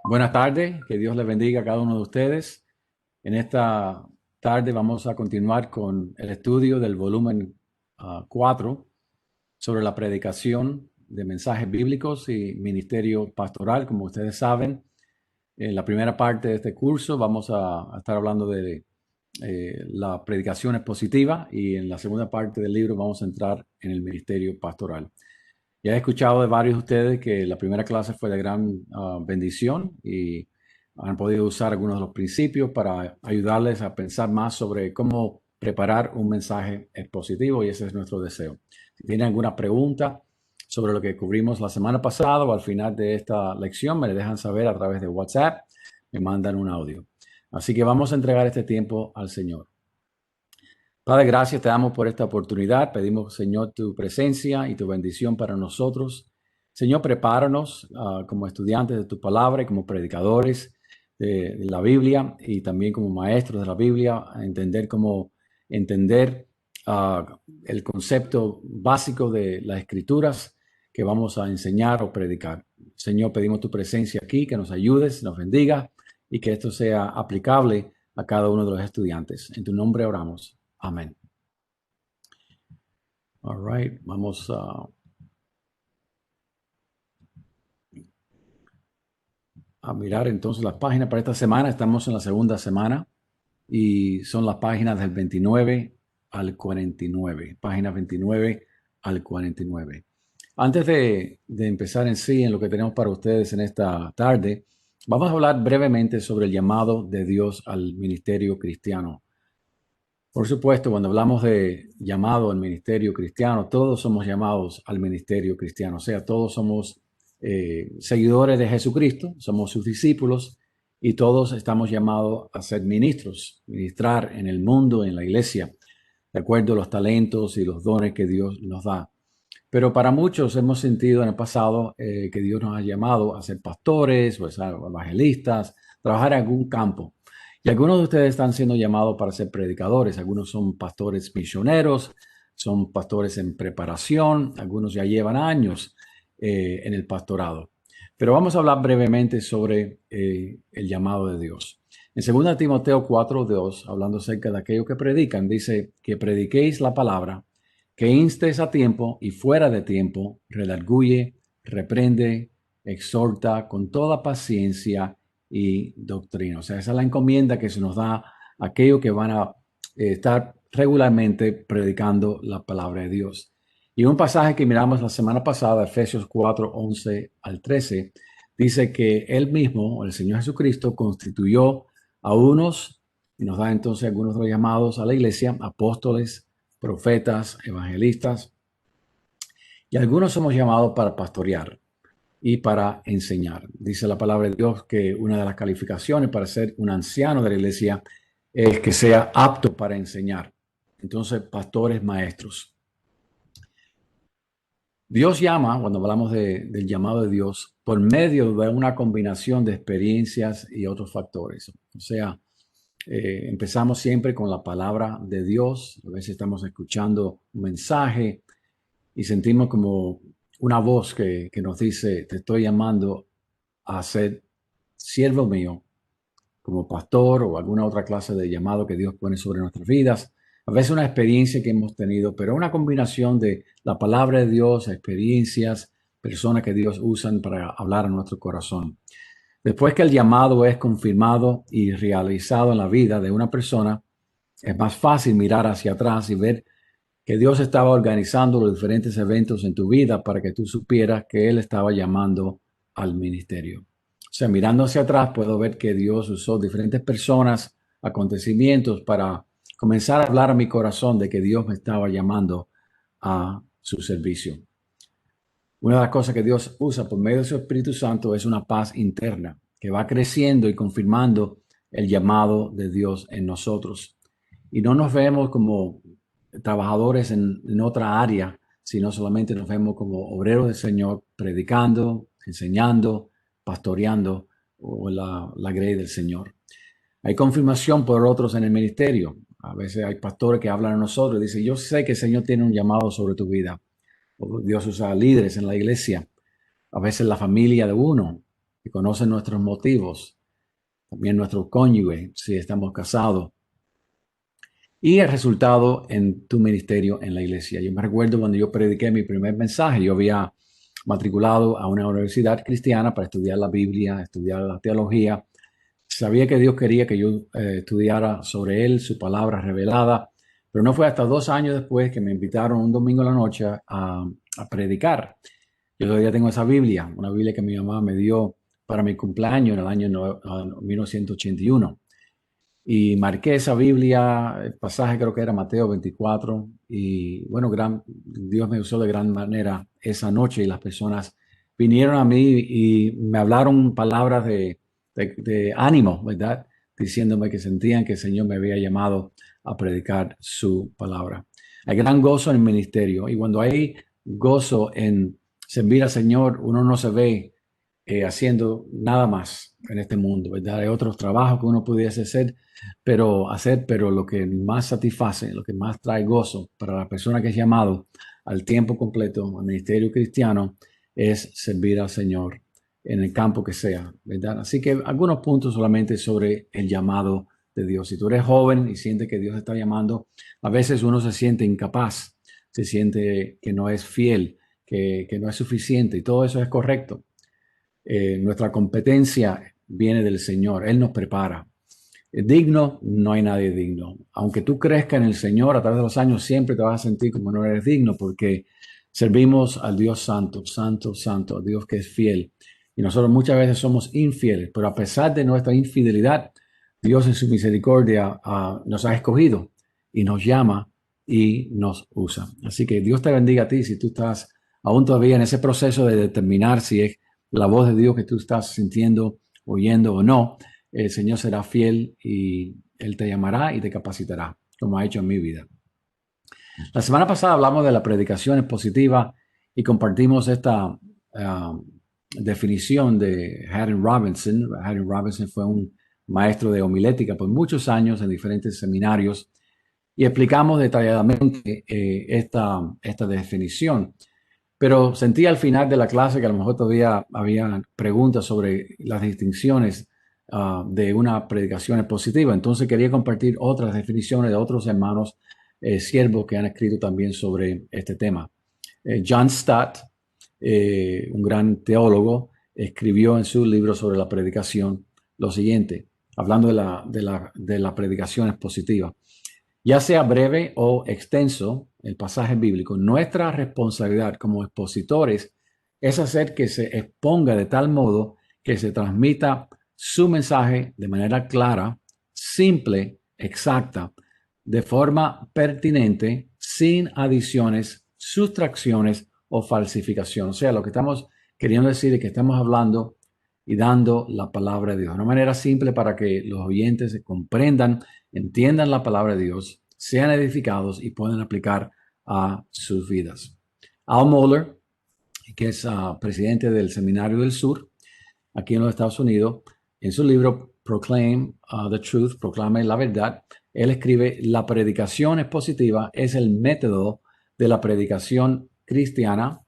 Buenas tardes, que Dios les bendiga a cada uno de ustedes. En esta tarde vamos a continuar con el estudio del volumen 4 sobre la predicación de mensajes bíblicos y ministerio pastoral. Como ustedes saben, en la primera parte de este curso vamos a estar hablando de la predicación expositiva y en la segunda parte del libro vamos a entrar en el ministerio pastoral. Ya he escuchado de varios de ustedes que la primera clase fue de gran bendición y han podido usar algunos de los principios para ayudarles a pensar más sobre cómo preparar un mensaje expositivo y ese es nuestro deseo. Si tienen alguna pregunta sobre lo que cubrimos la semana pasada o al final de esta lección, me le dejan saber a través de WhatsApp, me mandan un audio. Así que vamos a entregar este tiempo al Señor. Padre, gracias te damos por esta oportunidad. Pedimos, Señor, tu presencia y tu bendición para nosotros. Señor, prepáranos como estudiantes de tu palabra y como predicadores de la Biblia y también como maestros de la Biblia, a entender cómo entender el concepto básico de las escrituras que vamos a enseñar o predicar. Señor, pedimos tu presencia aquí, que nos ayudes, nos bendiga y que esto sea aplicable a cada uno de los estudiantes. En tu nombre oramos. Amén. All right, vamos a mirar entonces las páginas para esta semana. Estamos en la segunda semana y son las páginas del 29 al 49. Páginas 29 al 49. Antes de empezar en sí, en lo que tenemos para ustedes en esta tarde, vamos a hablar brevemente sobre el llamado de Dios al ministerio cristiano. Por supuesto, cuando hablamos de llamado al ministerio cristiano, todos somos llamados al ministerio cristiano, o sea, todos somos seguidores de Jesucristo, somos sus discípulos y todos estamos llamados a ser ministros, ministrar en el mundo, en la iglesia, de acuerdo a los talentos y los dones que Dios nos da. Pero para muchos hemos sentido en el pasado que Dios nos ha llamado a ser pastores o a ser evangelistas, trabajar en algún campo. Y algunos de ustedes están siendo llamados para ser predicadores. Algunos son pastores misioneros, son pastores en preparación, algunos ya llevan años en el pastorado. Pero vamos a hablar brevemente sobre el llamado de Dios. En 2 Timoteo 4:2, hablando acerca de aquellos que predican, dice que prediquéis la palabra, que instes a tiempo y fuera de tiempo, redarguye, reprende, exhorta con toda paciencia y doctrina. O sea, esa es la encomienda que se nos da a aquellos que van a estar regularmente predicando la palabra de Dios. Y un pasaje que miramos la semana pasada, Efesios 4:11 al 13, dice que Él mismo, el Señor Jesucristo, constituyó a unos, y nos da entonces algunos de los llamados a la iglesia, apóstoles, profetas, evangelistas, y algunos somos llamados para pastorear y para enseñar. Dice la palabra de Dios que una de las calificaciones para ser un anciano de la iglesia es que sea apto para enseñar. Entonces, pastores, maestros. Dios llama, cuando hablamos del llamado de Dios, por medio de una combinación de experiencias y otros factores. O sea, empezamos siempre con la palabra de Dios. A veces estamos escuchando un mensaje y sentimos como una voz que nos dice, te estoy llamando a ser siervo mío como pastor o alguna otra clase de llamado que Dios pone sobre nuestras vidas. A veces una experiencia que hemos tenido, pero una combinación de la palabra de Dios, experiencias, personas que Dios usan para hablar a nuestro corazón. Después que el llamado es confirmado y realizado en la vida de una persona, es más fácil mirar hacia atrás y ver que Dios estaba organizando los diferentes eventos en tu vida para que tú supieras que Él estaba llamando al ministerio. O sea, mirando hacia atrás puedo ver que Dios usó diferentes personas, acontecimientos para comenzar a hablar a mi corazón de que Dios me estaba llamando a su servicio. Una de las cosas que Dios usa por medio de su Espíritu Santo es una paz interna que va creciendo y confirmando el llamado de Dios en nosotros. Y no nos vemos como trabajadores en otra área, sino solamente nos vemos como obreros del Señor, predicando, enseñando, pastoreando o la grey del Señor. Hay confirmación por otros en el ministerio. A veces hay pastores que hablan a nosotros y dicen, yo sé que el Señor tiene un llamado sobre tu vida. O Dios usa líderes en la iglesia, a veces la familia de uno. que conocen nuestros motivos, también nuestro cónyuge, si estamos casados, y el resultado en tu ministerio en la iglesia. Yo me recuerdo cuando yo prediqué mi primer mensaje, yo había matriculado a una universidad cristiana para estudiar la Biblia, estudiar la teología. Sabía que Dios quería que yo estudiara sobre Él, su palabra revelada, pero no fue hasta 2 años después que me invitaron un domingo a la noche a predicar. Yo todavía tengo esa Biblia, una Biblia que mi mamá me dio para mi cumpleaños en el año 1981. Y marqué esa Biblia, el pasaje creo que era Mateo 24. Y bueno, Dios me usó de gran manera esa noche y las personas vinieron a mí y me hablaron palabras de ánimo, ¿verdad? Diciéndome que sentían que el Señor me había llamado a predicar su palabra. Hay gran gozo en el ministerio y cuando hay gozo en servir al Señor, uno no se ve haciendo nada más en este mundo, ¿verdad? Hay otros trabajos que uno pudiese pero lo que más satisface, lo que más trae gozo para la persona que es llamado al tiempo completo, al ministerio cristiano, es servir al Señor en el campo que sea, ¿verdad? Así que algunos puntos solamente sobre el llamado de Dios. Si tú eres joven y sientes que Dios te está llamando, a veces uno se siente incapaz, se siente que no es fiel, que no es suficiente y todo eso es correcto. Nuestra competencia viene del Señor, Él nos prepara. Digno, no hay nadie digno. Aunque tú crezcas en el Señor a través de los años, siempre te vas a sentir como no eres digno porque servimos al Dios santo, santo, santo, al Dios que es fiel. Y nosotros muchas veces somos infieles, pero a pesar de nuestra infidelidad, Dios en su misericordia nos ha escogido y nos llama y nos usa. Así que Dios te bendiga a ti si tú estás aún todavía en ese proceso de determinar si es la voz de Dios que tú estás sintiendo, oyendo o no. El Señor será fiel y Él te llamará y te capacitará, como ha hecho en mi vida. La semana pasada hablamos de la predicación expositiva y compartimos esta definición de Haddon Robinson. Haddon Robinson fue un maestro de homilética por muchos años en diferentes seminarios y explicamos detalladamente esta definición. Pero sentí al final de la clase que a lo mejor todavía había preguntas sobre las distinciones de una predicación expositiva. Entonces quería compartir otras definiciones de otros hermanos siervos que han escrito también sobre este tema. John Stott, un gran teólogo, escribió en su libro sobre la predicación lo siguiente, hablando de la predicación expositiva. Ya sea breve o extenso el pasaje bíblico, nuestra responsabilidad como expositores es hacer que se exponga de tal modo que se transmita su mensaje de manera clara, simple, exacta, de forma pertinente, sin adiciones, sustracciones o falsificación. O sea, lo que estamos queriendo decir es que estamos hablando y dando la palabra de Dios. Una manera simple para que los oyentes comprendan, entiendan la palabra de Dios, sean edificados y puedan aplicar a sus vidas. Al Mohler, que es presidente del Seminario del Sur, aquí en los Estados Unidos, en su libro Proclaim the Truth, Proclame la Verdad, él escribe: la predicación expositiva es el método de la predicación cristiana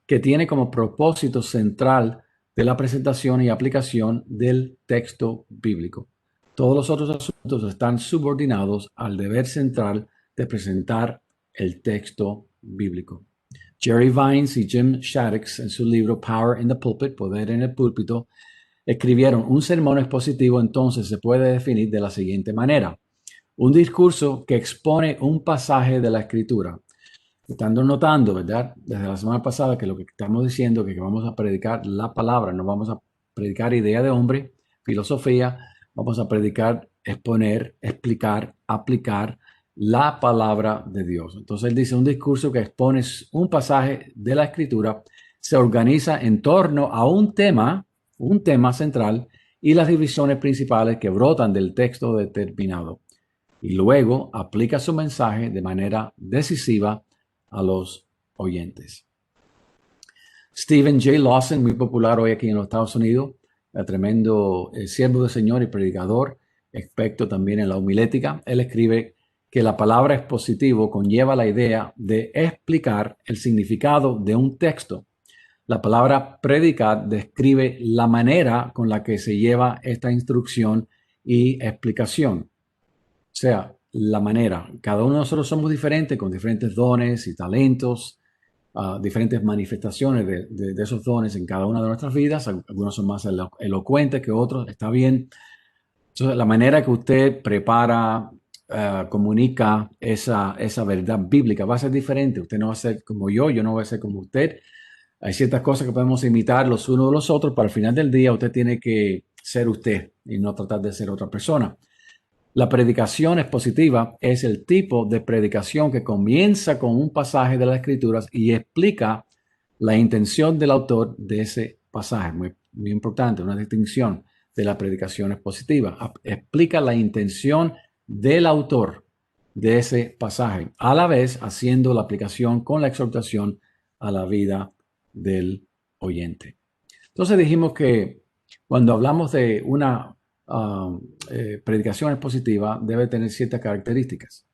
que tiene como propósito central de la presentación y aplicación del texto bíblico. Todos los otros asuntos están subordinados al deber central de presentar el texto bíblico. Jerry Vines y Jim Shaddix, en su libro Power in the Pulpit, Poder en el Púlpito, escribieron: un sermón expositivo entonces se puede definir de la siguiente manera: un discurso que expone un pasaje de la Escritura. Estando notando, ¿verdad? Desde la semana pasada que lo que estamos diciendo es que vamos a predicar la palabra, no vamos a predicar idea de hombre, filosofía, vamos a predicar, exponer, explicar, aplicar la palabra de Dios. Entonces él dice: un discurso que expone un pasaje de la Escritura se organiza en torno a un tema central y las divisiones principales que brotan del texto determinado. Y luego aplica su mensaje de manera decisiva a los oyentes. Stephen J. Lawson, muy popular hoy aquí en los Estados Unidos, tremendo siervo del Señor y predicador, experto también en la homilética. Él escribe que la palabra expositivo conlleva la idea de explicar el significado de un texto, La palabra predicar describe la manera con la que se lleva esta instrucción y explicación. O sea, la manera. Cada uno de nosotros somos diferentes, con diferentes dones y talentos, diferentes manifestaciones de esos dones en cada una de nuestras vidas. Algunos son más elocuentes que otros, está bien. Entonces, la manera que usted prepara, comunica esa verdad bíblica va a ser diferente. Usted no va a ser como yo no voy a ser como usted. Hay ciertas cosas que podemos imitar los unos de los otros, pero al final del día usted tiene que ser usted y no tratar de ser otra persona. La predicación expositiva es el tipo de predicación que comienza con un pasaje de las Escrituras y explica la intención del autor de ese pasaje. Muy, muy importante, una distinción de la predicación expositiva. Explica la intención del autor de ese pasaje, a la vez haciendo la aplicación con la exhortación a la vida del oyente. Entonces dijimos que cuando hablamos de una predicación expositiva debe tener ciertas características.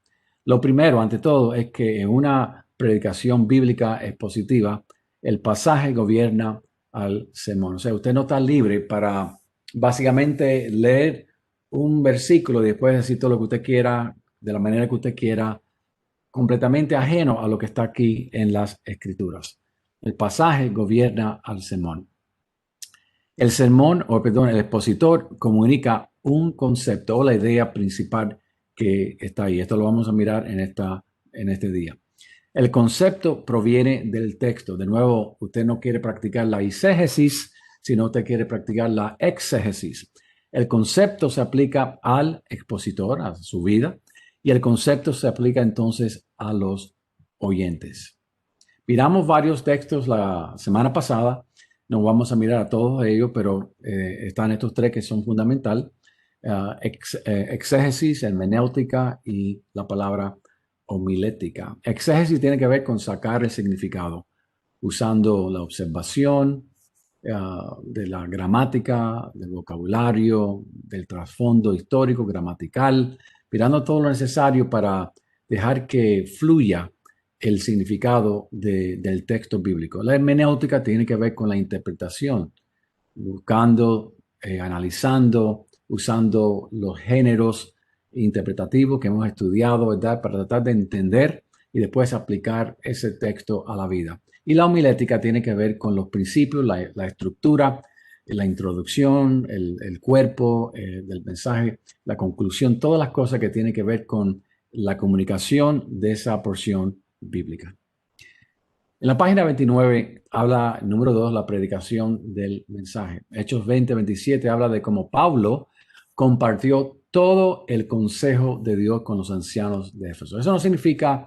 Lo primero, ante todo, es que en una predicación bíblica expositiva, el pasaje gobierna al sermón. O sea, usted no está libre para básicamente leer un versículo y después decir todo lo que usted quiera, de la manera que usted quiera, completamente ajeno a lo que está aquí en las escrituras. El pasaje gobierna al sermón. El sermón, o perdón, el expositor comunica un concepto o la idea principal que está ahí. Esto lo vamos a mirar en este día. El concepto proviene del texto. De nuevo, usted no quiere practicar la eisegesis, sino usted quiere practicar la exégesis. El concepto se aplica al expositor, a su vida, y el concepto se aplica entonces a los oyentes. Miramos varios textos la semana pasada, no vamos a mirar a todos ellos, pero están estos tres que son fundamental: exégesis, hermenéutica y la palabra homilética. Exégesis tiene que ver con sacar el significado, usando la observación de la gramática, del vocabulario, del trasfondo histórico, gramatical, mirando todo lo necesario para dejar que fluya el significado del texto bíblico. La hermenéutica tiene que ver con la interpretación, buscando, analizando, usando los géneros interpretativos que hemos estudiado, ¿verdad? Para tratar de entender y después aplicar ese texto a la vida. Y la homilética tiene que ver con los principios, la estructura, la introducción, el cuerpo del mensaje, la conclusión, todas las cosas que tienen que ver con la comunicación de esa porción bíblica. En la página 29 habla, número 2, la predicación del mensaje. Hechos 20-27 habla de cómo Pablo compartió todo el consejo de Dios con los ancianos de Éfeso. Eso no significa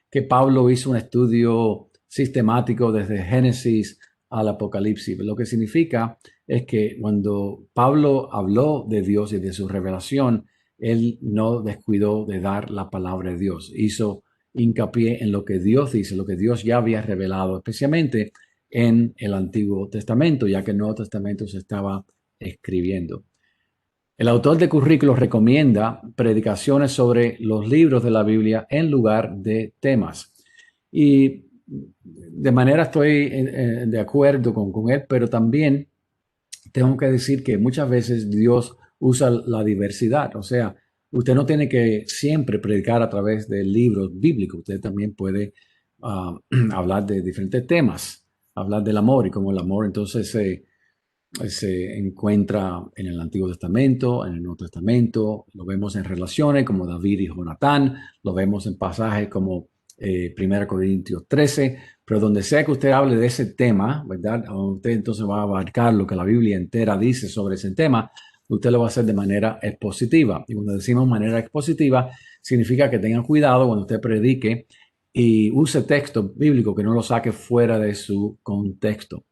que Pablo hizo un estudio sistemático desde Génesis al Apocalipsis. Lo que significa es que cuando Pablo habló de Dios y de su revelación, él no descuidó de dar la palabra de Dios. Hizo hincapié en lo que Dios dice, lo que Dios ya había revelado, especialmente en el Antiguo Testamento, ya que el Nuevo Testamento se estaba escribiendo. El autor de currículos recomienda predicaciones sobre los libros de la Biblia en lugar de temas. Y de manera estoy de acuerdo con él, pero también tengo que decir que muchas veces Dios usa la diversidad. O sea, usted no tiene que siempre predicar a través de libros bíblicos. Usted también puede hablar de diferentes temas, hablar del amor y cómo el amor entonces se encuentra en el Antiguo Testamento, en el Nuevo Testamento. Lo vemos en relaciones como David y Jonatán. Lo vemos en pasajes como 1 Corintios 13. Pero donde sea que usted hable de ese tema, ¿verdad? Usted entonces va a abarcar lo que la Biblia entera dice sobre ese tema. Usted lo va a hacer de manera expositiva. Y cuando decimos manera expositiva, significa que tengan cuidado cuando usted predique y use texto bíblico, que no lo saque fuera de su contexto.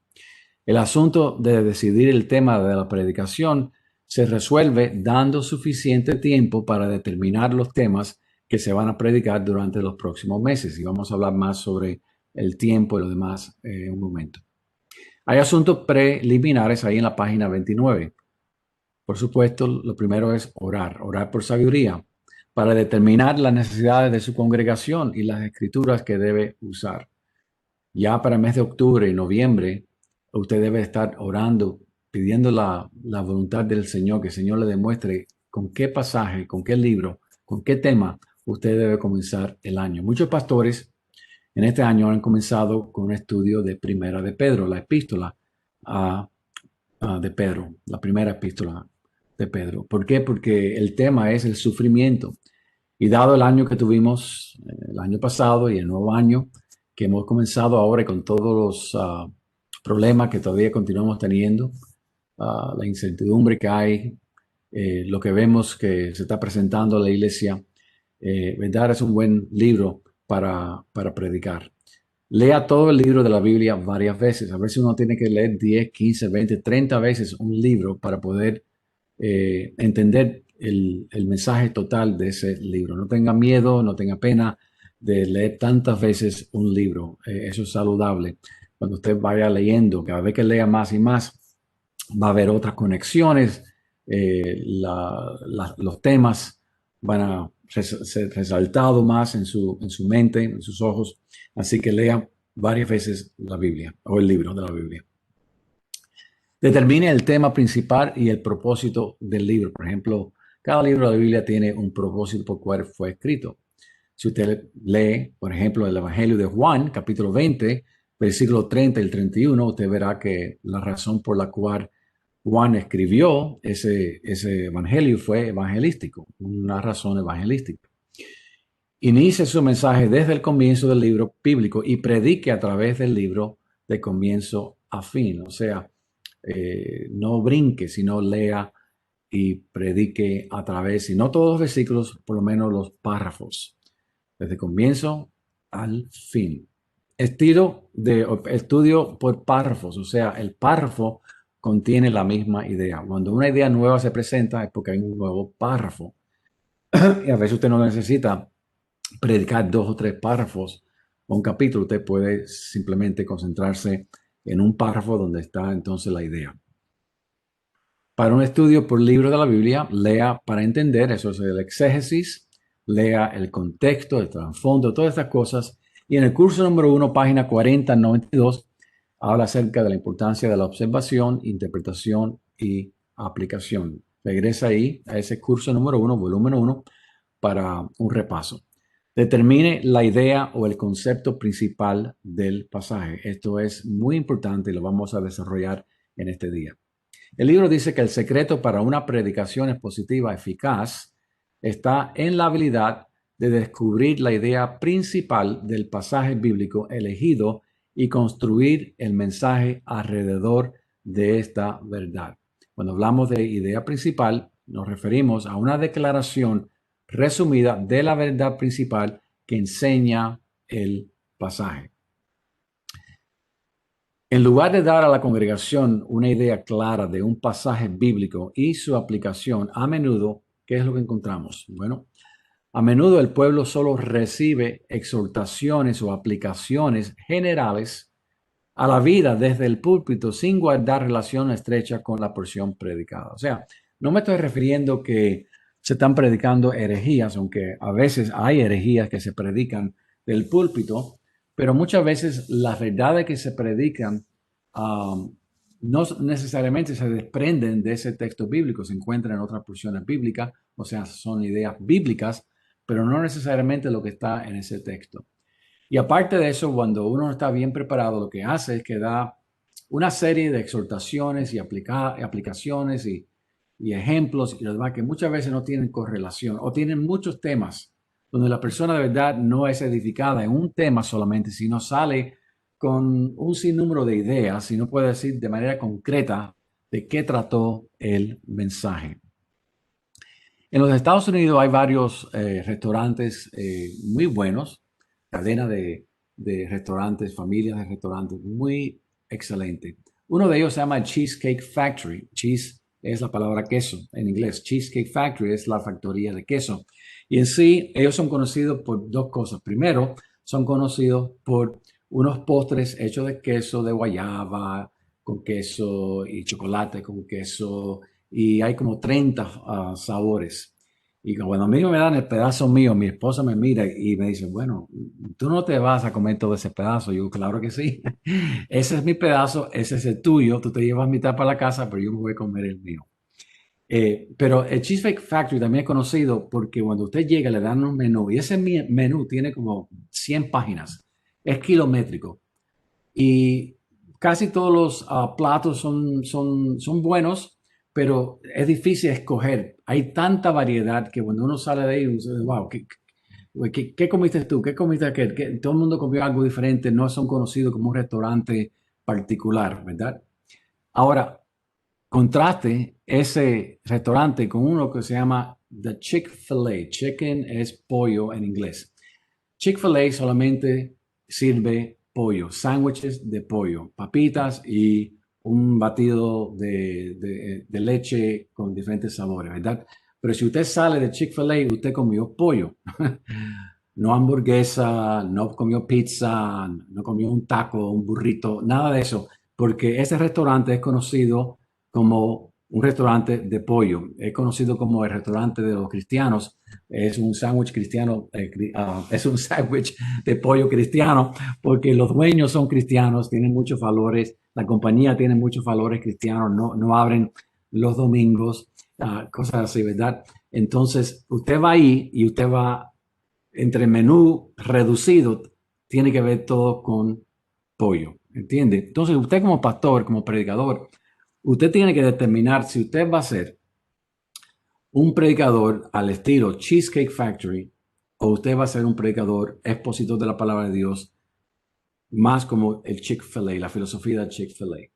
El asunto de decidir el tema de la predicación se resuelve dando suficiente tiempo para determinar los temas que se van a predicar durante los próximos meses. Y vamos a hablar más sobre el tiempo y lo demás en un momento. Hay asuntos preliminares ahí en la página 29. Por supuesto, lo primero es orar por sabiduría para determinar las necesidades de su congregación y las escrituras que debe usar. Ya para el mes de octubre y noviembre usted debe estar orando, pidiendo la voluntad del Señor, que el Señor le demuestre con qué pasaje, con qué libro, con qué tema usted debe comenzar el año. Muchos pastores en este año han comenzado con un estudio de Primera de Pedro, la epístola a de Pedro, la primera epístola de Pedro. ¿Por qué? Porque el tema es el sufrimiento. Y dado el año que tuvimos, el año pasado y el nuevo año que hemos comenzado ahora con todos los problemas que todavía continuamos teniendo, la incertidumbre que hay, lo que vemos que se está presentando a la iglesia, ¿verdad? Es un buen libro para predicar. Lea todo el libro de la Biblia varias veces. A veces uno tiene que leer 10, 15, 20, 30 veces un libro para poder entender el mensaje total de ese libro. No tenga miedo, no tenga pena de leer tantas veces un libro. Eso es saludable. Cuando usted vaya leyendo, cada vez que lea más y más, va a haber otras conexiones. Los temas van a ser resaltados más en su mente, en sus ojos. Así que lea varias veces la Biblia o el libro de la Biblia. Determine el tema principal y el propósito del libro. Por ejemplo, cada libro de la Biblia tiene un propósito por cual fue escrito. Si usted lee, por ejemplo, el Evangelio de Juan, capítulo 20, versículo 30 y el 31, usted verá que la razón por la cual Juan escribió ese evangelio fue evangelístico, una razón evangelística. Inicie su mensaje desde el comienzo del libro bíblico y predique a través del libro de comienzo a fin. O sea, no brinque, sino lea y predique a través, y no todos los versículos, por lo menos los párrafos, desde comienzo al fin. Estudio por párrafos, o sea, el párrafo contiene la misma idea. Cuando una idea nueva se presenta es porque hay un nuevo párrafo. Y a veces usted no necesita predicar 2 o 3 párrafos o un capítulo. Usted puede simplemente concentrarse en un párrafo donde está entonces la idea. Para un estudio por libro de la Biblia, lea para entender, eso es el exégesis, lea el contexto, el trasfondo, todas estas cosas. Y en el curso número 1, página 4092, habla acerca de la importancia de la observación, interpretación y aplicación. Regresa ahí a ese curso número 1, volumen 1, para un repaso. Determine la idea o el concepto principal del pasaje. Esto es muy importante y lo vamos a desarrollar en este día. El libro dice que el secreto para una predicación expositiva eficaz está en la habilidad de descubrir la idea principal del pasaje bíblico elegido y construir el mensaje alrededor de esta verdad. Cuando hablamos de idea principal, nos referimos a una declaración resumida de la verdad principal que enseña el pasaje. En lugar de dar a la congregación una idea clara de un pasaje bíblico y su aplicación, a menudo, ¿qué es lo que encontramos? Bueno, a menudo el pueblo solo recibe exhortaciones o aplicaciones generales a la vida desde el púlpito sin guardar relación estrecha con la porción predicada. O sea, no me estoy refiriendo que se están predicando herejías, aunque a veces hay herejías que se predican del púlpito, pero muchas veces las verdades que se predican no necesariamente se desprenden de ese texto bíblico, se encuentran en otras porciones bíblicas, o sea, son ideas bíblicas, pero no necesariamente lo que está en ese texto. Y aparte de eso, cuando uno no está bien preparado, lo que hace es que da una serie de exhortaciones y aplicaciones y ejemplos y lo demás que muchas veces no tienen correlación o tienen muchos temas donde la persona de verdad no es edificada en un tema solamente, sino sale con un sinnúmero de ideas y no puede decir de manera concreta de qué trató el mensaje. En los Estados Unidos hay varios restaurantes muy buenos, cadena de restaurantes, familias de restaurantes, muy excelente. Uno de ellos se llama Cheesecake Factory. Cheese es la palabra queso en inglés. Cheesecake Factory es la factoría de queso. Y en sí, ellos son conocidos por 2 cosas. Primero, son conocidos por unos postres hechos de queso de guayaba, con queso y chocolate con queso y hay como 30 sabores. Y cuando a mí me dan el pedazo mío, mi esposa me mira y me dice, bueno, tú no te vas a comer todo ese pedazo. Yo, claro que sí. Ese es mi pedazo, ese es el tuyo. Tú te llevas mitad para la casa, pero yo me voy a comer el mío. Pero el Cheesecake Factory también es conocido porque cuando usted llega le dan un menú y ese menú tiene como 100 páginas. Es kilométrico. Y casi todos los platos son buenos, pero es difícil escoger. Hay tanta variedad que cuando uno sale de ahí, uno dice, wow, ¿qué comiste tú? ¿Qué comiste aquel? Todo el mundo comió algo diferente, no son conocidos como un restaurante particular, ¿verdad? Ahora, contraste ese restaurante con uno que se llama The Chick-fil-A. Chicken es pollo en inglés. Chick-fil-A solamente sirve pollo, sándwiches de pollo, papitas y un batido de leche con diferentes sabores, ¿verdad? Pero si usted sale de Chick-fil-A, usted comió pollo. No hamburguesa, no comió pizza, no comió un taco, un burrito, nada de eso, porque ese restaurante es conocido como un restaurante de pollo, es conocido como el restaurante de los cristianos, es un sándwich cristiano, es un sándwich de pollo cristiano, porque los dueños son cristianos, tienen muchos valores, la compañía tiene muchos valores cristianos, no abren los domingos, cosas así, ¿verdad? Entonces, usted va ahí y usted va entre menú reducido, tiene que ver todo con pollo, ¿entiende? Entonces, usted como pastor, como predicador, usted tiene que determinar si usted va a ser un predicador al estilo Cheesecake Factory o usted va a ser un predicador expositor de la palabra de Dios, más como el Chick-fil-A, la filosofía del Chick-fil-A.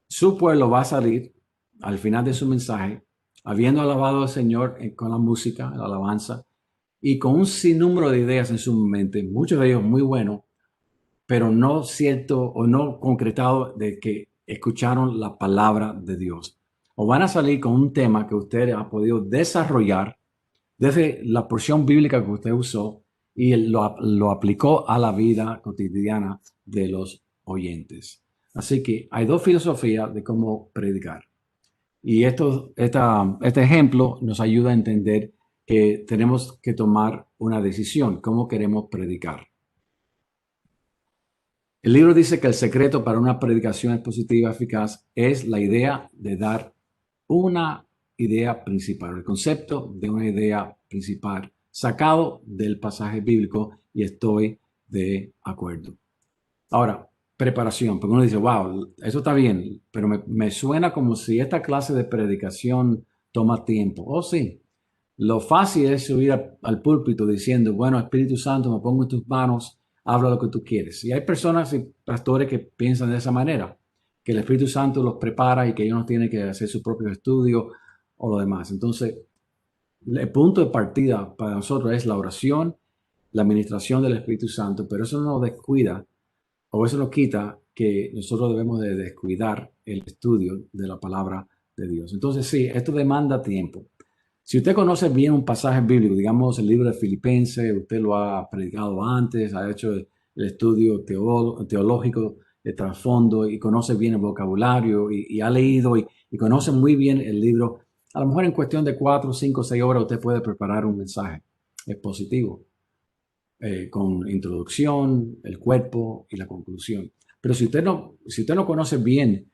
Su pueblo va a salir al final de su mensaje, habiendo alabado al Señor con la música, la alabanza, y con un sinnúmero de ideas en su mente, muchos de ellos muy buenos, pero no cierto o no concretado de que escucharon la palabra de Dios. O van a salir con un tema que usted ha podido desarrollar desde la porción bíblica que usted usó y lo aplicó a la vida cotidiana de los oyentes. Así que hay dos filosofías de cómo predicar. Y este ejemplo nos ayuda a entender que tenemos que tomar una decisión, cómo queremos predicar. El libro dice que el secreto para una predicación expositiva eficaz es la idea de dar una idea principal, el concepto de una idea principal sacado del pasaje bíblico y estoy de acuerdo. Ahora, preparación, porque uno dice, wow, eso está bien, pero me suena como si esta clase de predicación toma tiempo. Oh, sí, lo fácil es subir al púlpito diciendo, bueno, Espíritu Santo, me pongo en tus manos, habla lo que tú quieres. Y hay personas y pastores que piensan de esa manera, que el Espíritu Santo los prepara y que ellos no tienen que hacer su propio estudio o lo demás. Entonces, el punto de partida para nosotros es la oración, la administración del Espíritu Santo, pero eso no nos descuida o eso nos quita que nosotros debemos de descuidar el estudio de la palabra de Dios. Entonces, sí, esto demanda tiempo. Si usted conoce bien un pasaje bíblico, digamos el libro de Filipenses, usted lo ha predicado antes, ha hecho el estudio teológico de trasfondo y conoce bien el vocabulario y ha leído y conoce muy bien el libro, a lo mejor en cuestión de 4, 5, 6 horas usted puede preparar un mensaje expositivo con introducción, el cuerpo y la conclusión. Pero si usted no conoce bien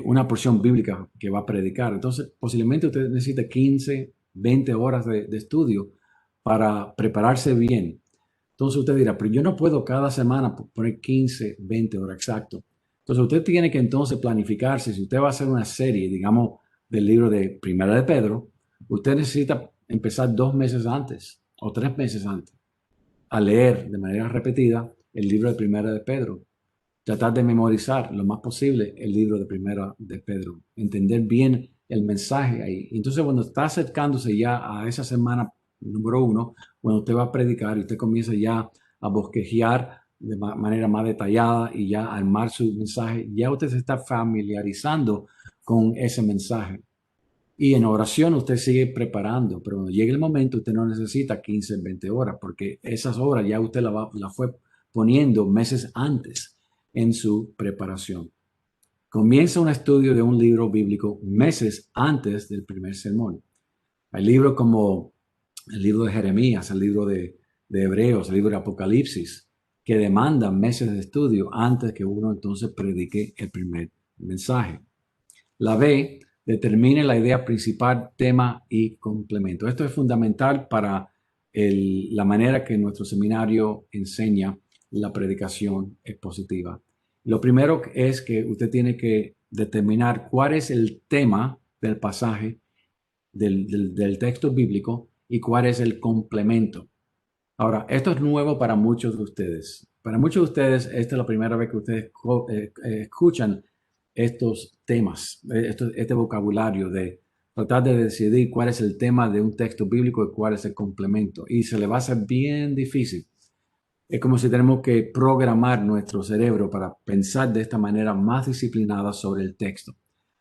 una porción bíblica que va a predicar, entonces posiblemente usted necesita 15, 20 horas de estudio para prepararse bien. Entonces usted dirá, pero yo no puedo cada semana poner 15, 20 horas exacto. Entonces usted tiene que entonces planificarse. Si usted va a hacer una serie, digamos, del libro de Primera de Pedro, usted necesita empezar 2 meses antes o 3 meses antes a leer de manera repetida el libro de Primera de Pedro. Tratar de memorizar lo más posible el libro de Primera de Pedro. Entender bien el mensaje ahí. Entonces, cuando está acercándose ya a esa semana número 1, cuando usted va a predicar y usted comienza ya a bosquejear de manera más detallada y ya a armar su mensaje, ya usted se está familiarizando con ese mensaje. Y en oración usted sigue preparando, pero cuando llegue el momento usted no necesita 15, 20 horas, porque esas horas ya usted la fue poniendo meses antes en su preparación. Comienza un estudio de un libro bíblico meses antes del primer sermón. Hay libros como el libro de Jeremías, el libro de Hebreos, el libro de Apocalipsis, que demandan meses de estudio antes que uno entonces predique el primer mensaje. La B, determine la idea principal, tema y complemento. Esto es fundamental para la manera que nuestro seminario enseña la predicación expositiva. Lo primero es que usted tiene que determinar cuál es el tema del pasaje del texto bíblico y cuál es el complemento. Ahora, esto es nuevo para muchos de ustedes. Para muchos de ustedes, esta es la primera vez que ustedes escuchan estos temas, este vocabulario de tratar de decidir cuál es el tema de un texto bíblico y cuál es el complemento. Y se le va a hacer bien difícil. Es como si tenemos que programar nuestro cerebro para pensar de esta manera más disciplinada sobre el texto.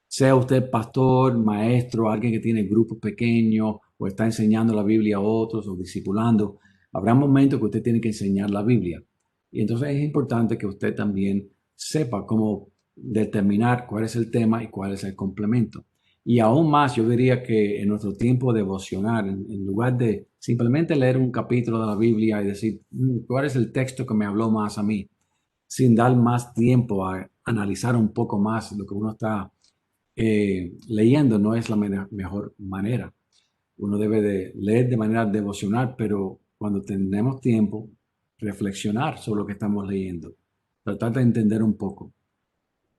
Sea usted pastor, maestro, alguien que tiene grupos pequeños o está enseñando la Biblia a otros o discipulando, habrá momentos que usted tiene que enseñar la Biblia. Y entonces es importante que usted también sepa cómo determinar cuál es el tema y cuál es el complemento. Y aún más, yo diría que en nuestro tiempo devocional, en lugar de simplemente leer un capítulo de la Biblia y decir, ¿cuál es el texto que me habló más a mí? Sin dar más tiempo a analizar un poco más lo que uno está leyendo, no es la mejor manera. Uno debe de leer de manera devocional, pero cuando tenemos tiempo, reflexionar sobre lo que estamos leyendo, tratar de entender un poco.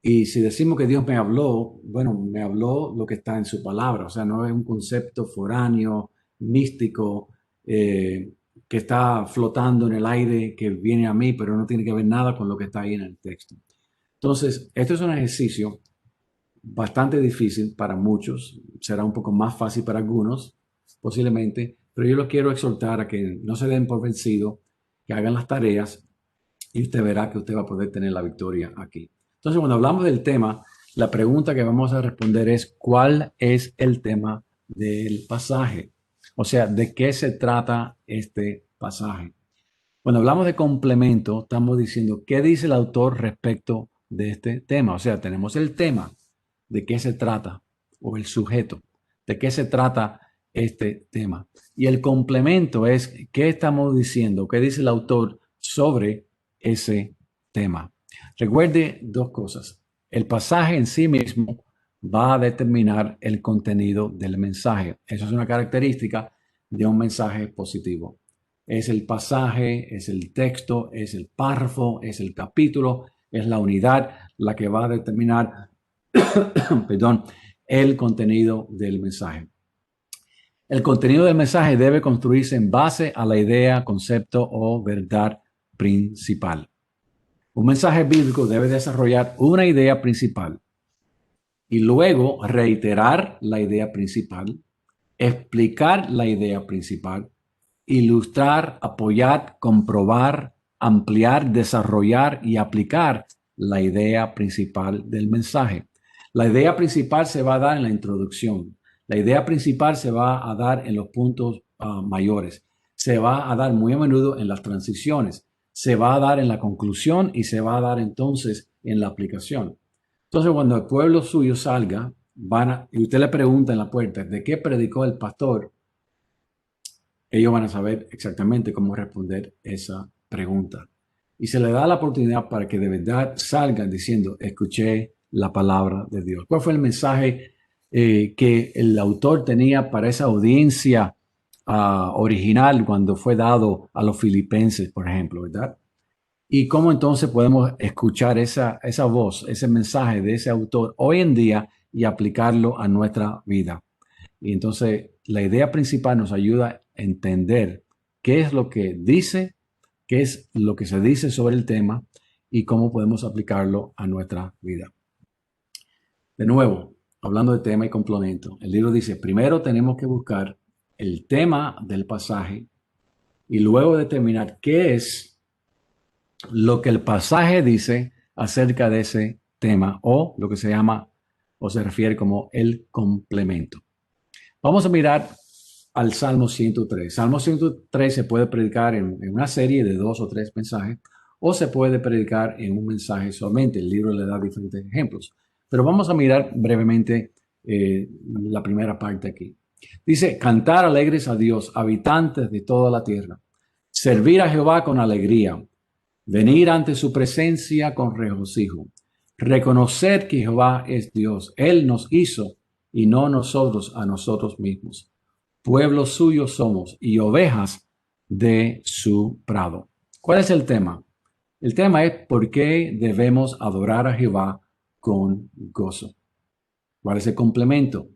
Y si decimos que Dios me habló, bueno, me habló lo que está en su palabra, o sea, no es un concepto foráneo, místico, que está flotando en el aire, que viene a mí, pero no tiene que ver nada con lo que está ahí en el texto. Entonces, esto es un ejercicio bastante difícil para muchos, será un poco más fácil para algunos, posiblemente, pero yo los quiero exhortar a que no se den por vencido, que hagan las tareas y usted verá que usted va a poder tener la victoria aquí. Entonces, cuando hablamos del tema, la pregunta que vamos a responder es, ¿cuál es el tema del pasaje? O sea, ¿de qué se trata este pasaje? Cuando hablamos de complemento, estamos diciendo, ¿qué dice el autor respecto de este tema? O sea, tenemos el tema, de qué se trata, o el sujeto, de qué se trata este tema. Y el complemento es, ¿qué estamos diciendo? ¿Qué dice el autor sobre ese tema? Recuerde dos cosas. El pasaje en sí mismo va a determinar el contenido del mensaje. Eso es una característica de un mensaje positivo. Es el pasaje, es el texto, es el párrafo, es el capítulo, es la unidad la que va a determinar, perdón, el contenido del mensaje. El contenido del mensaje debe construirse en base a la idea, concepto o verdad principal. Un mensaje bíblico debe desarrollar una idea principal y luego reiterar la idea principal, explicar la idea principal, ilustrar, apoyar, comprobar, ampliar, desarrollar y aplicar la idea principal del mensaje. La idea principal se va a dar en la introducción. La idea principal se va a dar en los puntos mayores. Se va a dar muy a menudo en las transiciones. Se va a dar en la conclusión y se va a dar entonces en la aplicación. Entonces, cuando el pueblo suyo salga, y usted le pregunta en la puerta, ¿de qué predicó el pastor? Ellos van a saber exactamente cómo responder esa pregunta. Y se le da la oportunidad para que de verdad salgan diciendo, escuché la palabra de Dios. ¿Cuál fue el mensaje que el autor tenía para esa audiencia original cuando fue dado a los filipenses, por ejemplo, verdad? Y cómo entonces podemos escuchar esa voz, ese mensaje de ese autor hoy en día y aplicarlo a nuestra vida. Y entonces la idea principal nos ayuda a entender qué es lo que dice, qué es lo que se dice sobre el tema y cómo podemos aplicarlo a nuestra vida. De nuevo, hablando de tema y complemento, el libro dice, primero tenemos que buscar el tema del pasaje y luego determinar qué es lo que el pasaje dice acerca de ese tema o lo que se llama o se refiere como el complemento. Vamos a mirar al Salmo 103. Salmo 103 se puede predicar en una serie de 2 o 3 mensajes o se puede predicar en un mensaje solamente. El libro le da diferentes ejemplos. Pero vamos a mirar brevemente la primera parte aquí. Dice, cantar alegres a Dios, habitantes de toda la tierra. Servir a Jehová con alegría. Venir ante su presencia con regocijo. Reconocer que Jehová es Dios. Él nos hizo y no nosotros a nosotros mismos. Pueblo suyo somos y ovejas de su prado. ¿Cuál es el tema? El tema es por qué debemos adorar a Jehová con gozo. ¿Cuál es el complemento?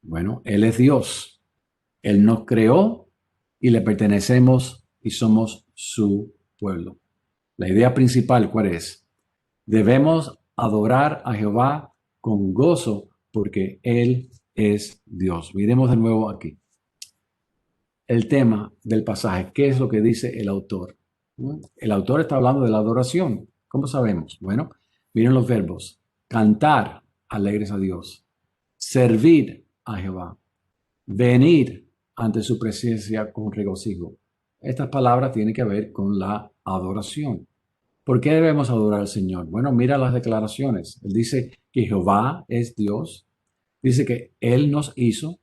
Bueno, Él es Dios. Él nos creó y le pertenecemos y somos su pueblo. La idea principal, ¿cuál es? Debemos adorar a Jehová con gozo porque Él es Dios. Miremos de nuevo aquí. El tema del pasaje, ¿qué es lo que dice el autor? El autor está hablando de la adoración. ¿Cómo sabemos? Bueno, miren los verbos. Cantar alegres a Dios. Servir a Jehová. Venir ante su presencia con regocijo. Estas palabras tienen que ver con la adoración. ¿Por qué debemos adorar al Señor? Bueno, mira las declaraciones. Él dice que Jehová es Dios. Dice que Él nos hizo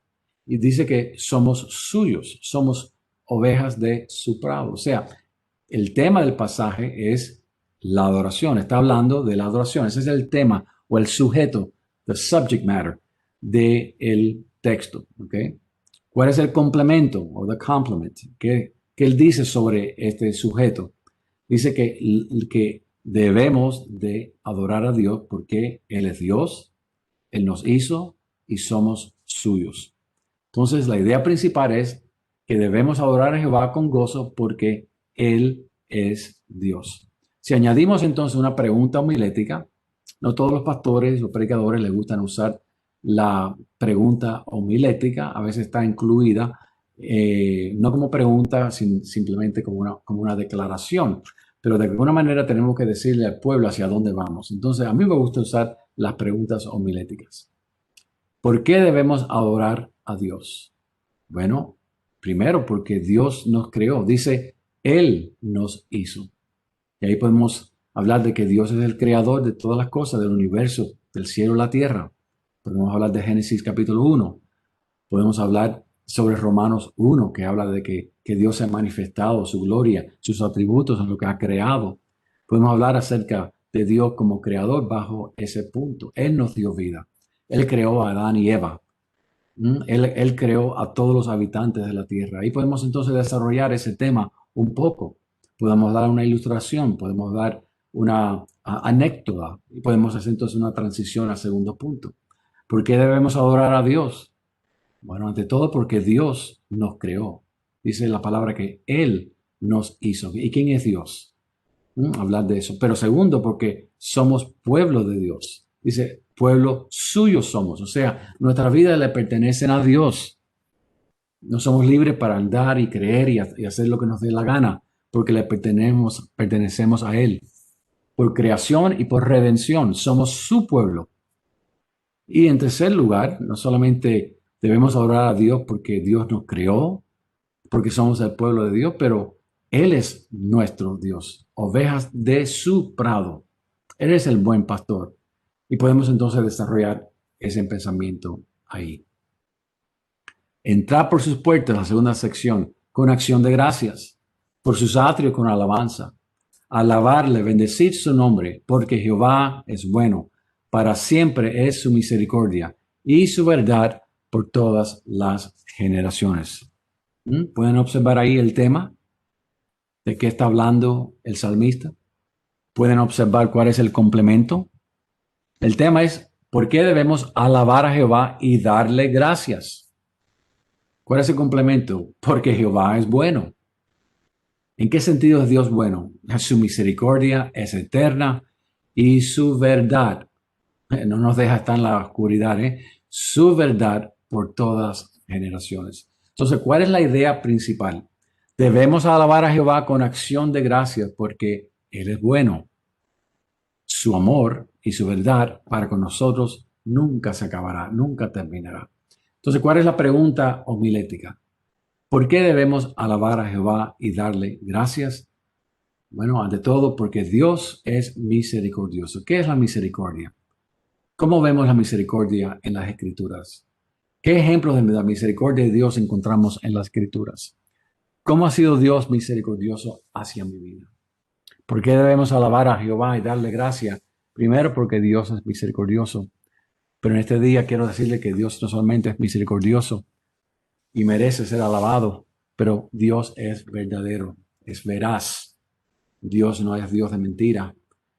y dice que somos suyos, somos ovejas de su prado. O sea, el tema del pasaje es la adoración. Está hablando de la adoración. Ese es el tema o el sujeto, the subject matter del texto. ¿Okay? ¿Cuál es el complemento o the complement? ¿Qué él dice sobre este sujeto? Dice que debemos de adorar a Dios porque Él es Dios, Él nos hizo y somos suyos. Entonces, la idea principal es que debemos adorar a Jehová con gozo porque Él es Dios. Si añadimos entonces una pregunta homilética, no todos los pastores o predicadores les gustan usar la pregunta homilética, a veces está incluida, no como pregunta, simplemente como una declaración, pero de alguna manera tenemos que decirle al pueblo hacia dónde vamos. Entonces, a mí me gusta usar las preguntas homiléticas. ¿Por qué debemos adorar a Dios? Bueno, primero porque Dios nos creó. Dice, Él nos hizo. Y ahí podemos hablar de que Dios es el creador de todas las cosas, del universo, del cielo y la tierra. Podemos hablar de Génesis capítulo 1. Podemos hablar sobre Romanos 1, que habla de que Dios se ha manifestado, su gloria, sus atributos en lo que ha creado. Podemos hablar acerca de Dios como creador bajo ese punto. Él nos dio vida. Él creó a Adán y Eva. Él creó a todos los habitantes de la tierra. Ahí podemos entonces desarrollar ese tema un poco. Podemos dar una ilustración, podemos dar una anécdota y podemos hacer entonces una transición al segundo punto. ¿Por qué debemos adorar a Dios? Bueno, ante todo porque Dios nos creó. Dice la palabra que Él nos hizo. ¿Y quién es Dios? Hablar de eso. Pero segundo, porque somos pueblo de Dios. Dice, pueblo suyo somos. O sea, nuestras vidas le pertenecen a Dios. No somos libres para andar y creer y hacer lo que nos dé la gana, porque le pertenecemos a Él. Por creación y por redención, somos su pueblo. Y en tercer lugar, no solamente debemos adorar a Dios porque Dios nos creó, porque somos el pueblo de Dios, pero Él es nuestro Dios, ovejas de su prado. Él es el buen pastor. Y podemos entonces desarrollar ese pensamiento ahí. Entrar por sus puertas, la segunda sección, con acción de gracias, por sus atrios con alabanza. Alabarle, bendecir su nombre, porque Jehová es bueno, para siempre es su misericordia y su verdad por todas las generaciones. ¿Pueden observar ahí el tema de qué está hablando el salmista? ¿Pueden observar cuál es el complemento? El tema es, ¿por qué debemos alabar a Jehová y darle gracias? ¿Cuál es el complemento? Porque Jehová es bueno. ¿En qué sentido es Dios bueno? Su misericordia es eterna y su verdad no nos deja estar en la oscuridad, su verdad por todas generaciones. Entonces, ¿cuál es la idea principal? Debemos alabar a Jehová con acción de gracias porque Él es bueno. Su amor y su verdad para con nosotros nunca se acabará, nunca terminará. Entonces, ¿cuál es la pregunta homilética? ¿Por qué debemos alabar a Jehová y darle gracias? Bueno, ante todo, porque Dios es misericordioso. ¿Qué es la misericordia? ¿Cómo vemos la misericordia en las Escrituras? ¿Qué ejemplos de la misericordia de Dios encontramos en las Escrituras? ¿Cómo ha sido Dios misericordioso hacia mi vida? ¿Por qué debemos alabar a Jehová y darle gracia? Primero, porque Dios es misericordioso. Pero en este día quiero decirle que Dios no solamente es misericordioso y merece ser alabado, pero Dios es verdadero, es veraz. Dios no es Dios de mentira.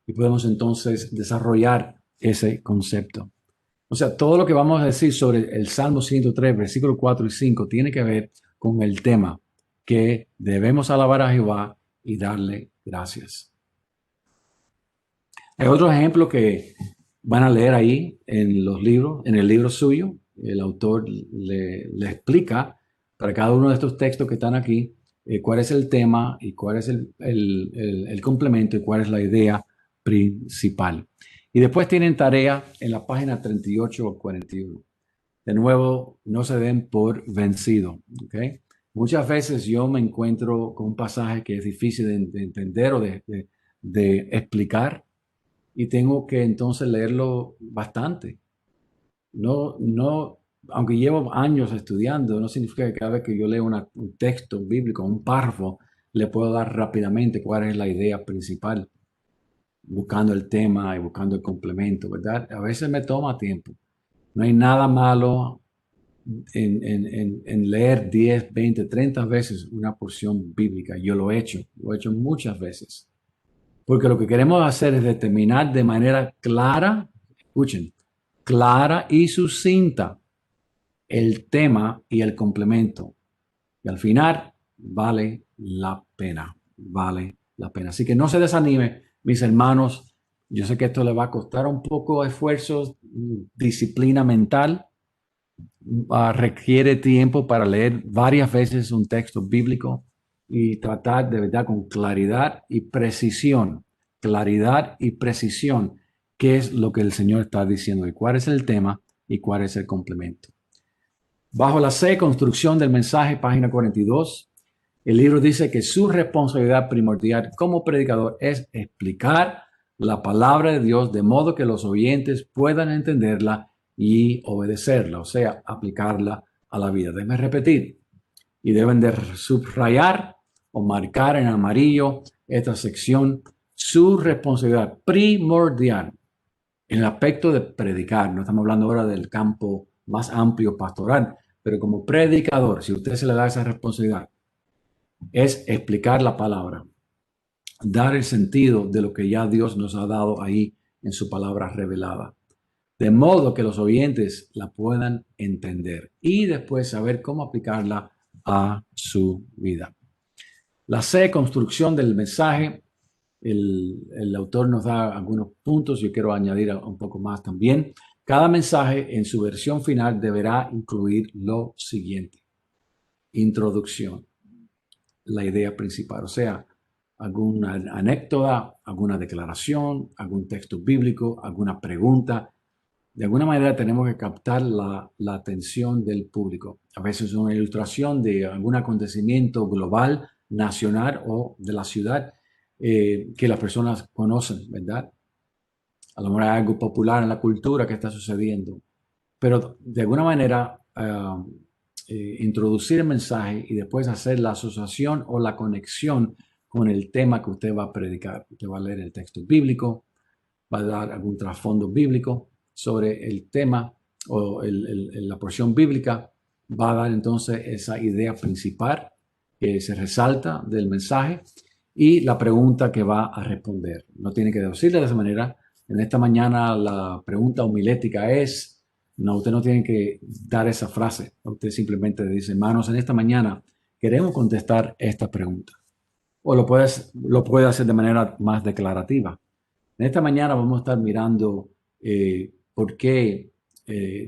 Y podemos entonces desarrollar ese concepto. O sea, todo lo que vamos a decir sobre el Salmo 103, versículos 4 y 5, tiene que ver con el tema que debemos alabar a Jehová y darle gracias. Hay otro ejemplo que van a leer ahí en los libros, en el libro suyo. El autor le explica para cada uno de estos textos que están aquí cuál es el tema y cuál es el complemento y cuál es la idea principal. Y después tienen tarea en la página 38 o 41. De nuevo, no se den por vencido. ¿Okay? Muchas veces yo me encuentro con un pasaje que es difícil de entender o de explicar y tengo que entonces leerlo bastante. No, aunque llevo años estudiando, no significa que cada vez que yo leo un texto bíblico, un párrafo, le puedo dar rápidamente cuál es la idea principal, buscando el tema y buscando el complemento, ¿verdad? A veces me toma tiempo. No hay nada malo en leer 10, 20, 30 veces una porción bíblica. Yo lo he hecho muchas veces. Porque lo que queremos hacer es determinar de manera clara, escuchen, clara y sucinta el tema y el complemento. Y al final vale la pena, vale la pena. Así que no se desanime, mis hermanos. Yo sé que esto le va a costar un poco de esfuerzo, disciplina mental. Requiere tiempo para leer varias veces un texto bíblico y tratar de verdad con claridad y precisión, qué es lo que el Señor está diciendo y cuál es el tema y cuál es el complemento. Bajo la C, construcción del mensaje, página 42, el libro dice que su responsabilidad primordial como predicador es explicar la palabra de Dios de modo que los oyentes puedan entenderla y obedecerla, o sea, aplicarla a la vida. Déjenme repetir. Y deben de subrayar o marcar en amarillo esta sección, su responsabilidad primordial en el aspecto de predicar. No estamos hablando ahora del campo más amplio pastoral, pero como predicador, si usted se le da esa responsabilidad, es explicar la palabra, dar el sentido de lo que ya Dios nos ha dado ahí en su palabra revelada, de modo que los oyentes la puedan entender y después saber cómo aplicarla a su vida. La C, construcción del mensaje. El autor nos da algunos puntos, yo quiero añadir un poco más también. Cada mensaje en su versión final deberá incluir lo siguiente. Introducción, la idea principal, o sea, alguna anécdota, alguna declaración, algún texto bíblico, alguna pregunta. De alguna manera tenemos que captar la atención del público. A veces una ilustración de algún acontecimiento global, nacional o de la ciudad que las personas conocen, ¿verdad? A lo mejor hay algo popular en la cultura que está sucediendo, pero de alguna manera introducir el mensaje y después hacer la asociación o la conexión con el tema que usted va a predicar. Usted va a leer el texto bíblico, va a dar algún trasfondo bíblico sobre el tema o la porción bíblica, va a dar entonces esa idea principal que se resalta del mensaje y la pregunta que va a responder. No tiene que decirle de esa manera. En esta mañana la pregunta homilética es, no, usted no tiene que dar esa frase. Usted simplemente dice, hermanos, en esta mañana queremos contestar esta pregunta. O lo puede hacer de manera más declarativa. En esta mañana vamos a estar mirando por qué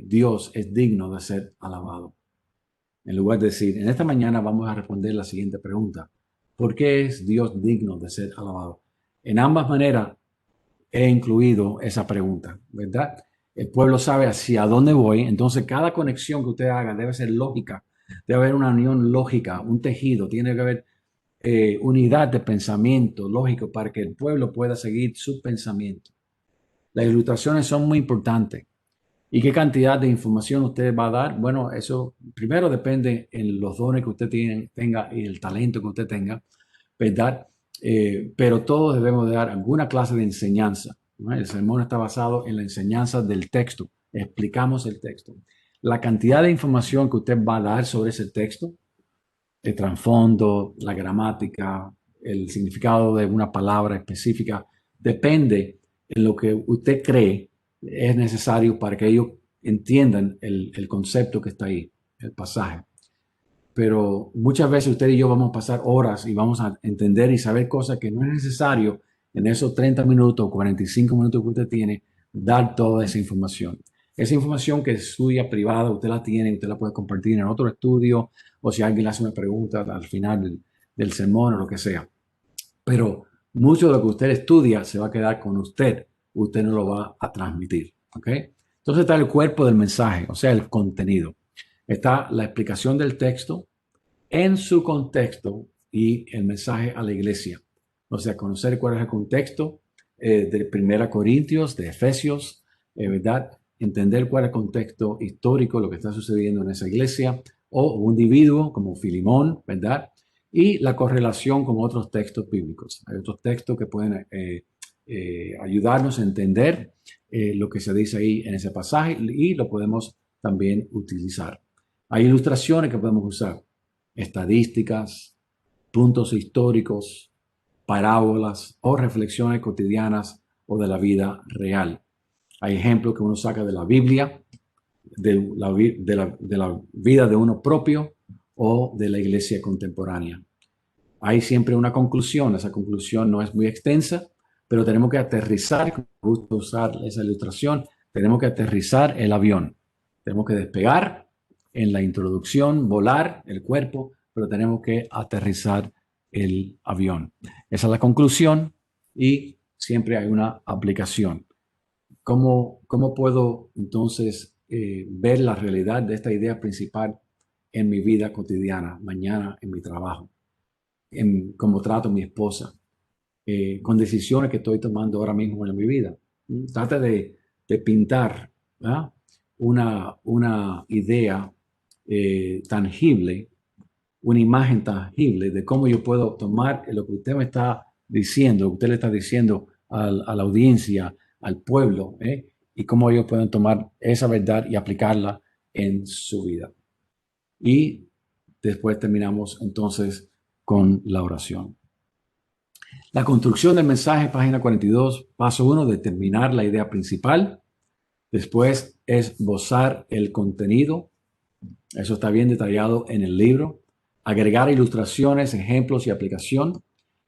Dios es digno de ser alabado. En lugar de decir, en esta mañana vamos a responder la siguiente pregunta. ¿Por qué es Dios digno de ser alabado? En ambas maneras he incluido esa pregunta, ¿verdad? El pueblo sabe hacia dónde voy, entonces cada conexión que usted haga debe ser lógica, debe haber una unión lógica, un tejido, tiene que haber unidad de pensamiento lógico para que el pueblo pueda seguir su pensamiento. Las ilustraciones son muy importantes. ¿Y qué cantidad de información usted va a dar? Bueno, eso primero depende en los dones que usted tenga y el talento que usted tenga, ¿verdad? Pero todos debemos de dar alguna clase de enseñanza, ¿no? El sermón está basado en la enseñanza del texto. Explicamos el texto. La cantidad de información que usted va a dar sobre ese texto, el trasfondo, la gramática, el significado de una palabra específica, depende en lo que usted cree es necesario para que ellos entiendan el concepto que está ahí, el pasaje. Pero muchas veces usted y yo vamos a pasar horas y vamos a entender y saber cosas que no es necesario en esos 30 minutos o 45 minutos que usted tiene, dar toda esa información. Esa información que es suya, privada, usted la tiene, usted la puede compartir en otro estudio o si alguien le hace una pregunta al final del sermón o lo que sea. Pero mucho de lo que usted estudia se va a quedar con usted. Usted no lo va a transmitir. ¿Ok? Entonces está el cuerpo del mensaje, o sea, el contenido. Está la explicación del texto en su contexto y el mensaje a la iglesia. O sea, conocer cuál es el contexto de Primera Corintios, de Efesios, ¿verdad? Entender cuál es el contexto histórico, lo que está sucediendo en esa iglesia, o un individuo como Filimón, ¿verdad? Y la correlación con otros textos bíblicos. Hay otros textos que pueden ayudarnos a entender lo que se dice ahí en ese pasaje y lo podemos también utilizar. Hay ilustraciones que podemos usar, estadísticas, puntos históricos, parábolas o reflexiones cotidianas o de la vida real. Hay ejemplos que uno saca de la Biblia, de la vida de uno propio o de la iglesia contemporánea. Hay siempre una conclusión, esa conclusión no es muy extensa, pero tenemos que aterrizar, me gusta usar esa ilustración, tenemos que aterrizar el avión, tenemos que despegar en la introducción, volar el cuerpo, pero tenemos que aterrizar el avión. Esa es la conclusión y siempre hay una aplicación. ¿Cómo puedo entonces ver la realidad de esta idea principal en mi vida cotidiana, mañana en mi trabajo, en cómo trato a mi esposa, con decisiones que estoy tomando ahora mismo en mi vida? Trata de pintar, ¿verdad? Una idea tangible, una imagen tangible de cómo yo puedo tomar lo que usted me está diciendo, lo que usted le está diciendo a la audiencia, al pueblo, y cómo ellos pueden tomar esa verdad y aplicarla en su vida. Y después terminamos entonces con la oración. La construcción del mensaje, página 42, paso 1, determinar la idea principal. Después, esbozar el contenido. Eso está bien detallado en el libro. Agregar ilustraciones, ejemplos y aplicación.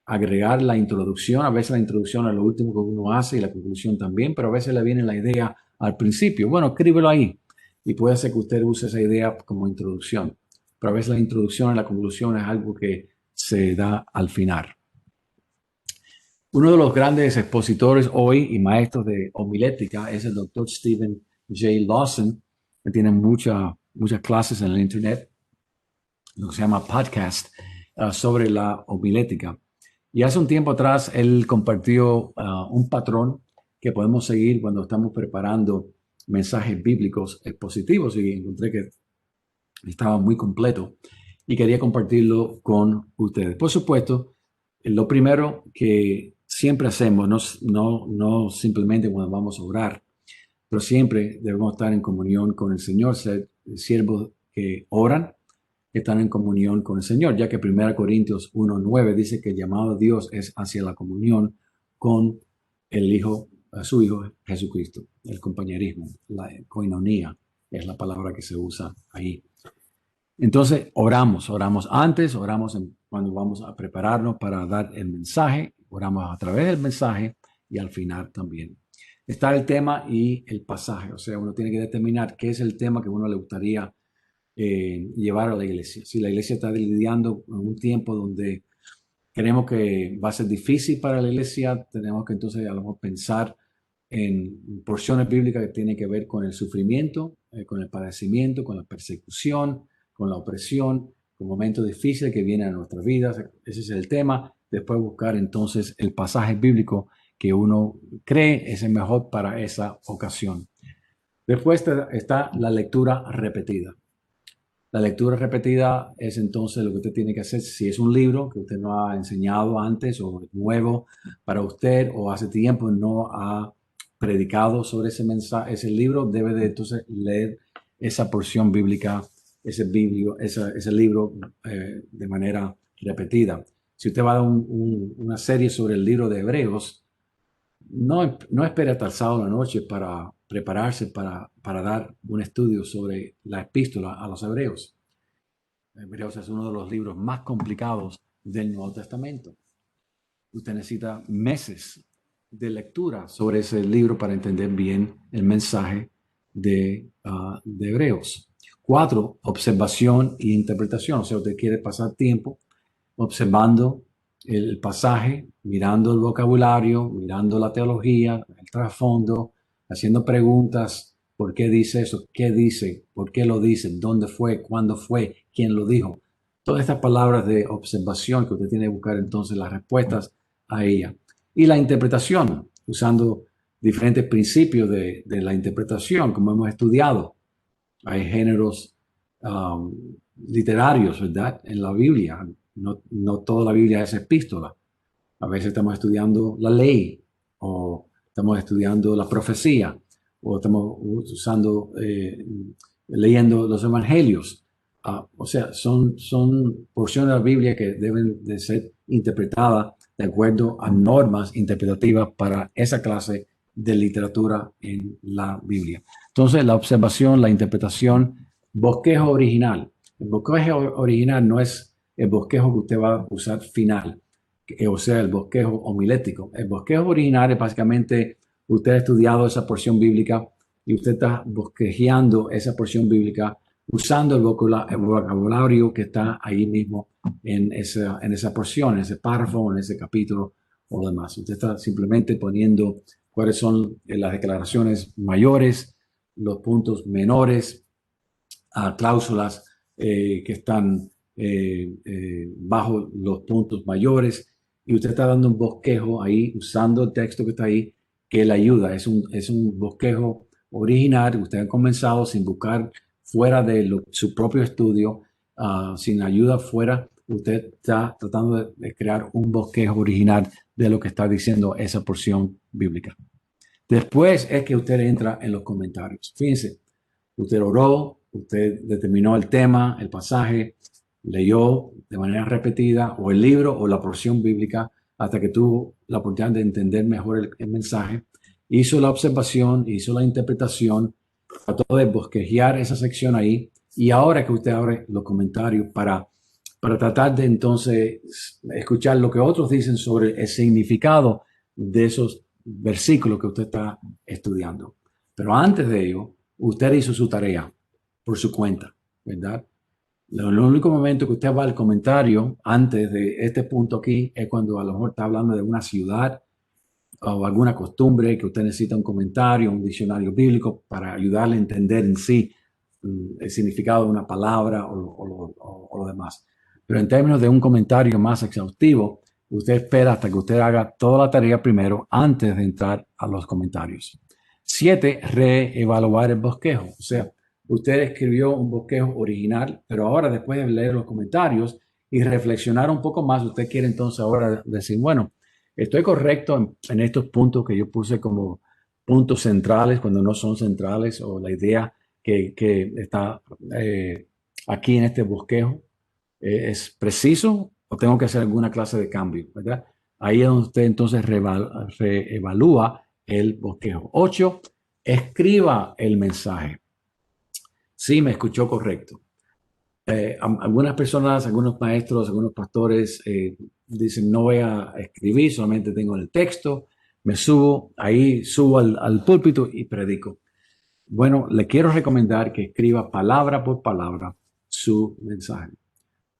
Agregar la introducción. A veces la introducción es lo último que uno hace y la conclusión también, pero a veces le viene la idea al principio. Bueno, escríbelo ahí y puede ser que usted use esa idea como introducción. Pero a veces la introducción y la conclusión es algo que se da al final. Uno de los grandes expositores hoy y maestros de homilética es el doctor Stephen J. Lawson, que tiene muchas clases en el Internet, lo que se llama podcast, sobre la homilética. Y hace un tiempo atrás él compartió un patrón que podemos seguir cuando estamos preparando mensajes bíblicos expositivos y encontré que estaba muy completo y quería compartirlo con ustedes. Por supuesto, lo primero que siempre hacemos, no simplemente cuando vamos a orar, pero siempre debemos estar en comunión con el Señor, ser siervos que oran, que están en comunión con el Señor, ya que 1 Corintios 1:9 dice que el llamado de Dios es hacia la comunión con el Hijo, su Hijo Jesucristo, el compañerismo, la koinonía es la palabra que se usa ahí. Entonces, oramos antes, cuando vamos a prepararnos para dar el mensaje, oramos a través del mensaje y al final también. Está el tema y el pasaje, o sea, uno tiene que determinar qué es el tema que uno le gustaría llevar a la iglesia. Si la iglesia está lidiando en un tiempo donde creemos que va a ser difícil para la iglesia, tenemos que entonces a lo mejor pensar en porciones bíblicas que tienen que ver con el sufrimiento, con el padecimiento, con la persecución, con la opresión, con momentos difíciles que vienen a nuestras vidas. Ese es el tema. Después buscar entonces el pasaje bíblico que uno cree es el mejor para esa ocasión. Después está la lectura repetida. La lectura repetida es entonces lo que usted tiene que hacer. Si es un libro que usted no ha enseñado antes o es nuevo para usted o hace tiempo no ha predicado sobre ese mensaje, ese libro, debe de entonces leer esa porción bíblica, ese libro de manera repetida. Si usted va a dar una serie sobre el libro de Hebreos, no espere hasta el sábado en la noche para prepararse para dar un estudio sobre la epístola a los Hebreos. Hebreos es uno de los libros más complicados del Nuevo Testamento. Usted necesita meses de lectura sobre ese libro para entender bien el mensaje de Hebreos. 4, observación e interpretación. O sea, usted quiere pasar tiempo observando el pasaje, mirando el vocabulario, mirando la teología, el trasfondo, haciendo preguntas. ¿Por qué dice eso? ¿Qué dice? ¿Por qué lo dice? ¿Dónde fue? ¿Cuándo fue? ¿Quién lo dijo? Todas estas palabras de observación que usted tiene que buscar entonces las respuestas a ella. Y la interpretación, usando diferentes principios de la interpretación, como hemos estudiado. Hay géneros um, literarios, ¿verdad? En la Biblia. No toda la Biblia es epístola. A veces estamos estudiando la ley o estamos estudiando la profecía o estamos leyendo los evangelios. O sea, son porciones de la Biblia que deben de ser interpretadas de acuerdo a normas interpretativas para esa clase de literatura en la Biblia. Entonces, la observación, la interpretación, bosquejo original. El bosquejo original no es el bosquejo que usted va a usar final, o sea, el bosquejo homilético. El bosquejo original es básicamente usted ha estudiado esa porción bíblica y usted está bosquejeando esa porción bíblica usando el vocabulario que está ahí mismo en esa porción, en ese párrafo, en ese capítulo o demás. Usted está simplemente poniendo cuáles son las declaraciones mayores, los puntos menores, cláusulas que están bajo los puntos mayores, y usted está dando un bosquejo ahí, usando el texto que está ahí, que le ayuda. Es un bosquejo original. Usted ha comenzado sin buscar fuera de su propio estudio, sin ayuda fuera. Usted está tratando de crear un bosquejo original de lo que está diciendo esa porción bíblica. Después es que usted entra en los comentarios. Fíjense, usted oró, usted determinó el tema, el pasaje, leyó de manera repetida o el libro o la porción bíblica hasta que tuvo la oportunidad de entender mejor el mensaje, hizo la observación, hizo la interpretación, trató de bosquejear esa sección ahí, y ahora que usted abre los comentarios para tratar de entonces escuchar lo que otros dicen sobre el significado de esos versículos que usted está estudiando. Pero antes de ello, usted hizo su tarea por su cuenta, ¿verdad? El único momento que usted va al comentario antes de este punto aquí es cuando a lo mejor está hablando de una ciudad o alguna costumbre que usted necesita un comentario, un diccionario bíblico para ayudarle a entender en sí el significado de una palabra o lo demás. Pero en términos de un comentario más exhaustivo, usted espera hasta que usted haga toda la tarea primero antes de entrar a los comentarios. 7, reevaluar el bosquejo. O sea, usted escribió un bosquejo original, pero ahora después de leer los comentarios y reflexionar un poco más, usted quiere entonces ahora decir, bueno, estoy correcto en estos puntos que yo puse como puntos centrales cuando no son centrales, o la idea que está aquí en este bosquejo es preciso o tengo que hacer alguna clase de cambio, ¿verdad? Ahí es donde usted entonces reevalúa el bosquejo. 8, escriba el mensaje. Sí, me escuchó correcto. Algunas personas, algunos maestros, algunos pastores dicen no voy a escribir, solamente tengo el texto, me subo, ahí subo al púlpito y predico. Bueno, le quiero recomendar que escriba palabra por palabra su mensaje.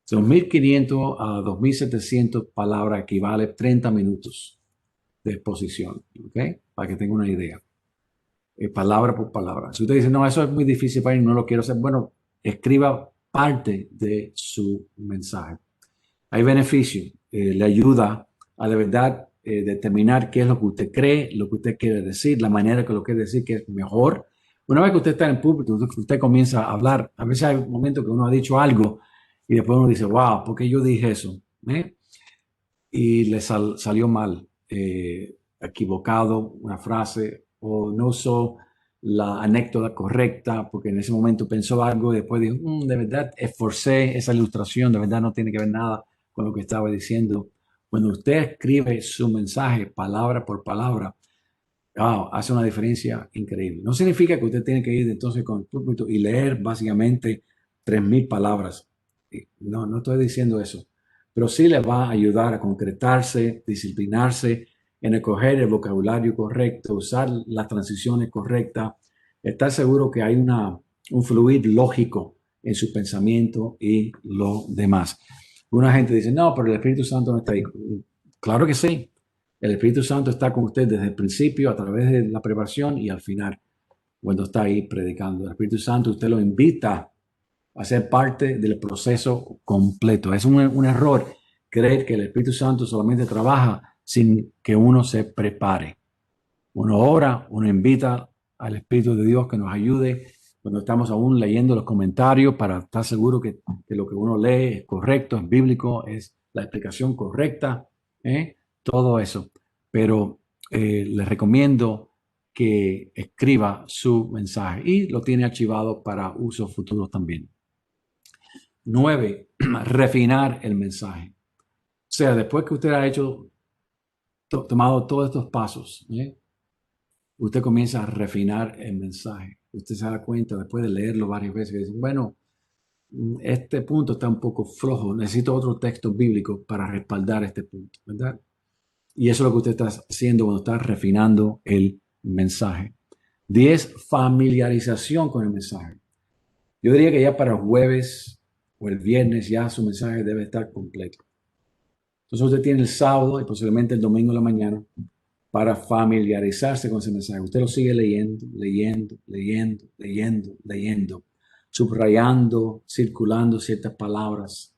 2.500 a 2.700 palabras equivale a 30 minutos de exposición, ¿ok? Para que tenga una idea. Palabra por palabra. Si usted dice, no, eso es muy difícil para mí, no lo quiero hacer, bueno, escriba parte de su mensaje. Hay beneficio, le ayuda a de verdad determinar qué es lo que usted cree, lo que usted quiere decir, la manera que lo quiere decir que es mejor. Una vez que usted está en el púlpito, usted comienza a hablar. A veces hay momentos que uno ha dicho algo y después uno dice, wow, ¿por qué yo dije eso? ¿Eh? Y le salió mal, equivocado una frase o no usó la anécdota correcta porque en ese momento pensó algo y después dijo, de verdad esforcé esa ilustración, de verdad no tiene que ver nada con lo que estaba diciendo. Cuando usted escribe su mensaje palabra por palabra, wow, hace una diferencia increíble. No significa que usted tiene que ir entonces con el púlpito y leer básicamente 3,000 palabras. No, no estoy diciendo eso, pero sí le va a ayudar a concretarse, disciplinarse en escoger el vocabulario correcto, usar las transiciones correctas, estar seguro que hay un fluir lógico en su pensamiento y lo demás. Una gente dice, no, pero el Espíritu Santo no está ahí. Claro que sí. El Espíritu Santo está con usted desde el principio, a través de la preparación y al final, cuando está ahí predicando. El Espíritu Santo usted lo invita a ser parte del proceso completo. Es un error creer que el Espíritu Santo solamente trabaja sin que uno se prepare. Uno ora, uno invita al Espíritu de Dios que nos ayude cuando estamos aún leyendo los comentarios para estar seguro que lo que uno lee es correcto, es bíblico, es la explicación correcta, ¿eh? Todo eso. Pero les recomiendo que escriba su mensaje y lo tiene archivado para uso futuro también. 9, refinar el mensaje. O sea, después que usted ha hecho, tomado todos estos pasos, usted comienza a refinar el mensaje. Usted se da cuenta después de leerlo varias veces que dice, bueno, este punto está un poco flojo, necesito otro texto bíblico para respaldar este punto, ¿verdad? Y eso es lo que usted está haciendo cuando está refinando el mensaje. 10, familiarización con el mensaje. Yo diría que ya para el jueves o el viernes ya su mensaje debe estar completo. Entonces usted tiene el sábado y posiblemente el domingo en la mañana para familiarizarse con ese mensaje. Usted lo sigue leyendo, leyendo, leyendo, leyendo, leyendo, subrayando, circulando ciertas palabras.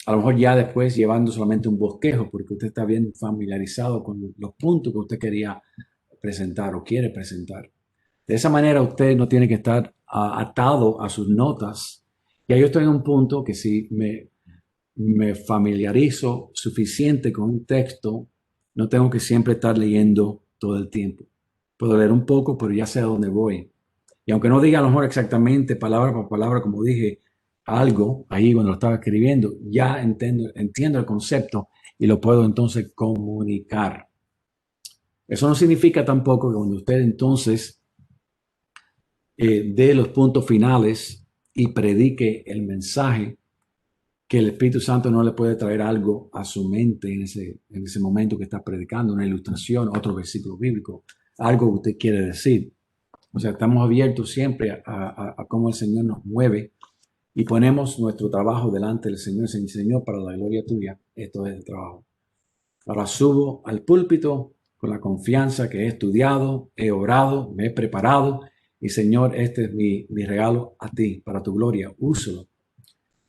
A lo mejor ya después llevando solamente un bosquejo porque usted está bien familiarizado con los puntos que usted quería presentar o quiere presentar. De esa manera usted no tiene que estar atado a sus notas. Ya yo estoy en un punto que si me familiarizo suficiente con un texto, no tengo que siempre estar leyendo todo el tiempo. Puedo leer un poco, pero ya sé a dónde voy. Y aunque no diga a lo mejor exactamente palabra por palabra, como dije, algo ahí cuando lo estaba escribiendo, ya entiendo el concepto y lo puedo entonces comunicar. Eso no significa tampoco que cuando usted entonces dé los puntos finales y predique el mensaje, que el Espíritu Santo no le puede traer algo a su mente en ese momento que está predicando, una ilustración, otro versículo bíblico, algo que usted quiere decir. O sea, estamos abiertos siempre a cómo el Señor nos mueve y ponemos nuestro trabajo delante del Señor. Señor, para la gloria tuya, esto es el trabajo. Ahora subo al púlpito con la confianza que he estudiado, he orado, me he preparado y Señor, este es mi regalo a ti, para tu gloria, úsalo.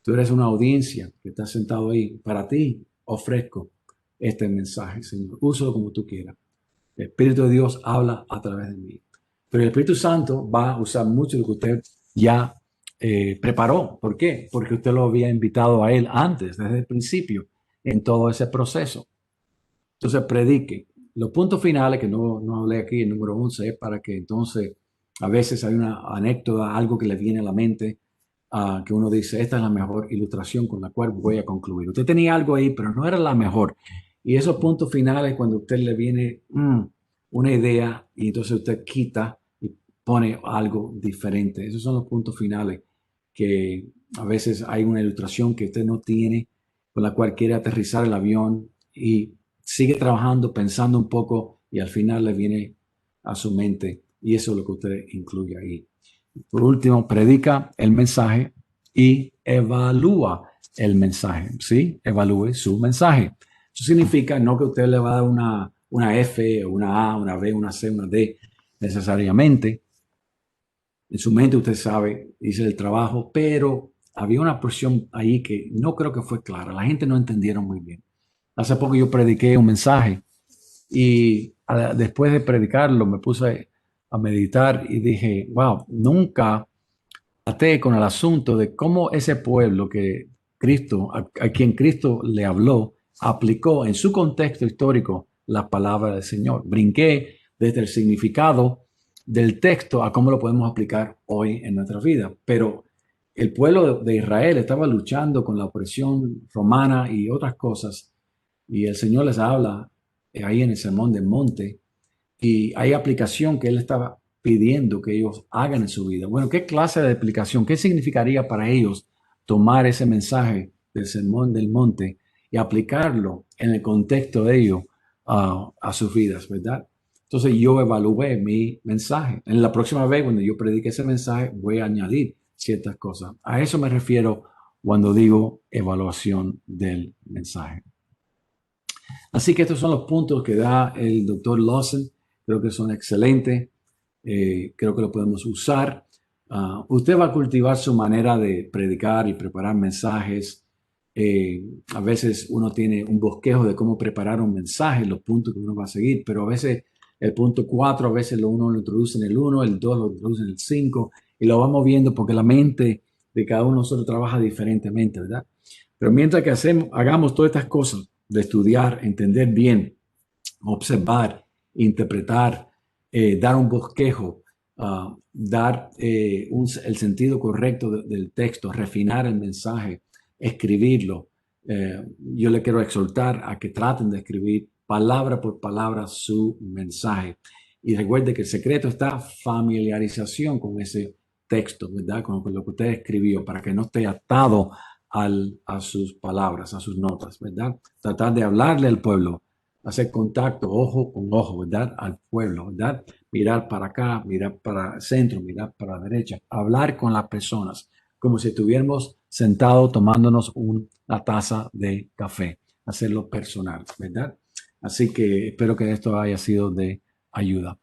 Tú eres una audiencia que está sentado ahí. Para ti ofrezco este mensaje, Señor. Úsalo como tú quieras. El Espíritu de Dios habla a través de mí. Pero el Espíritu Santo va a usar mucho de lo que usted ya preparó. ¿Por qué? Porque usted lo había invitado a él antes, desde el principio, en todo ese proceso. Entonces, predique. Los puntos finales, que no hablé aquí, el número 11, es para que entonces a veces hay una anécdota, algo que le viene a la mente, que uno dice, esta es la mejor ilustración con la cual voy a concluir. Usted tenía algo ahí, pero no era la mejor. Y esos puntos finales, cuando a usted le viene una idea y entonces usted quita y pone algo diferente. Esos son los puntos finales que a veces hay una ilustración que usted no tiene, con la cual quiere aterrizar el avión y sigue trabajando, pensando un poco y al final le viene a su mente y eso es lo que usted incluye ahí. Por último, predica el mensaje y evalúa el mensaje, ¿sí? Evalúe su mensaje. Eso significa no que usted le va a dar una F, una A, una B, una C, una D necesariamente. En su mente usted sabe, hice el trabajo, pero había una porción ahí que no creo que fue clara. La gente no entendieron muy bien. Hace poco yo prediqué un mensaje y después de predicarlo me puse a meditar y dije, wow, nunca traté con el asunto de cómo ese pueblo que Cristo, a quien Cristo le habló, aplicó en su contexto histórico la palabra del Señor. Brinqué desde el significado del texto a cómo lo podemos aplicar hoy en nuestra vida. Pero el pueblo de Israel estaba luchando con la opresión romana y otras cosas, y el Señor les habla ahí en el Sermón del Monte, y hay aplicación que Él estaba pidiendo que ellos hagan en su vida. Bueno, ¿qué clase de aplicación? ¿Qué significaría para ellos tomar ese mensaje del Sermón del Monte y aplicarlo en el contexto de ellos a sus vidas, verdad? Entonces yo evalué mi mensaje. En la próxima vez, cuando yo predique ese mensaje, voy a añadir ciertas cosas. A eso me refiero cuando digo evaluación del mensaje. Así que estos son los puntos que da el doctor Lawson. Creo que son excelentes. Creo que lo podemos usar. Usted va a cultivar su manera de predicar y preparar mensajes. A veces uno tiene un bosquejo de cómo preparar un mensaje, los puntos que uno va a seguir, pero a veces el punto 4, a veces uno lo introduce en el 1, el 2 lo introduce en el 5 y lo vamos viendo porque la mente de cada uno de nosotros trabaja diferentemente, ¿verdad? Pero mientras que hagamos todas estas cosas de estudiar, entender bien, observar, interpretar, dar un bosquejo, dar el sentido correcto del texto, refinar el mensaje, escribirlo. Yo le quiero exhortar a que traten de escribir palabra por palabra su mensaje. Y recuerde que el secreto está familiarización con ese texto, ¿verdad? Con lo que usted escribió, para que no esté atado a sus palabras, a sus notas, ¿verdad? Tratar de hablarle al pueblo, hacer contacto ojo con ojo, ¿verdad? Al pueblo, ¿verdad? Mirar para acá, mirar para el centro, mirar para la derecha, hablar con las personas, como si estuviéramos sentados tomándonos una taza de café, hacerlo personal, ¿verdad? Así que espero que esto haya sido de ayuda.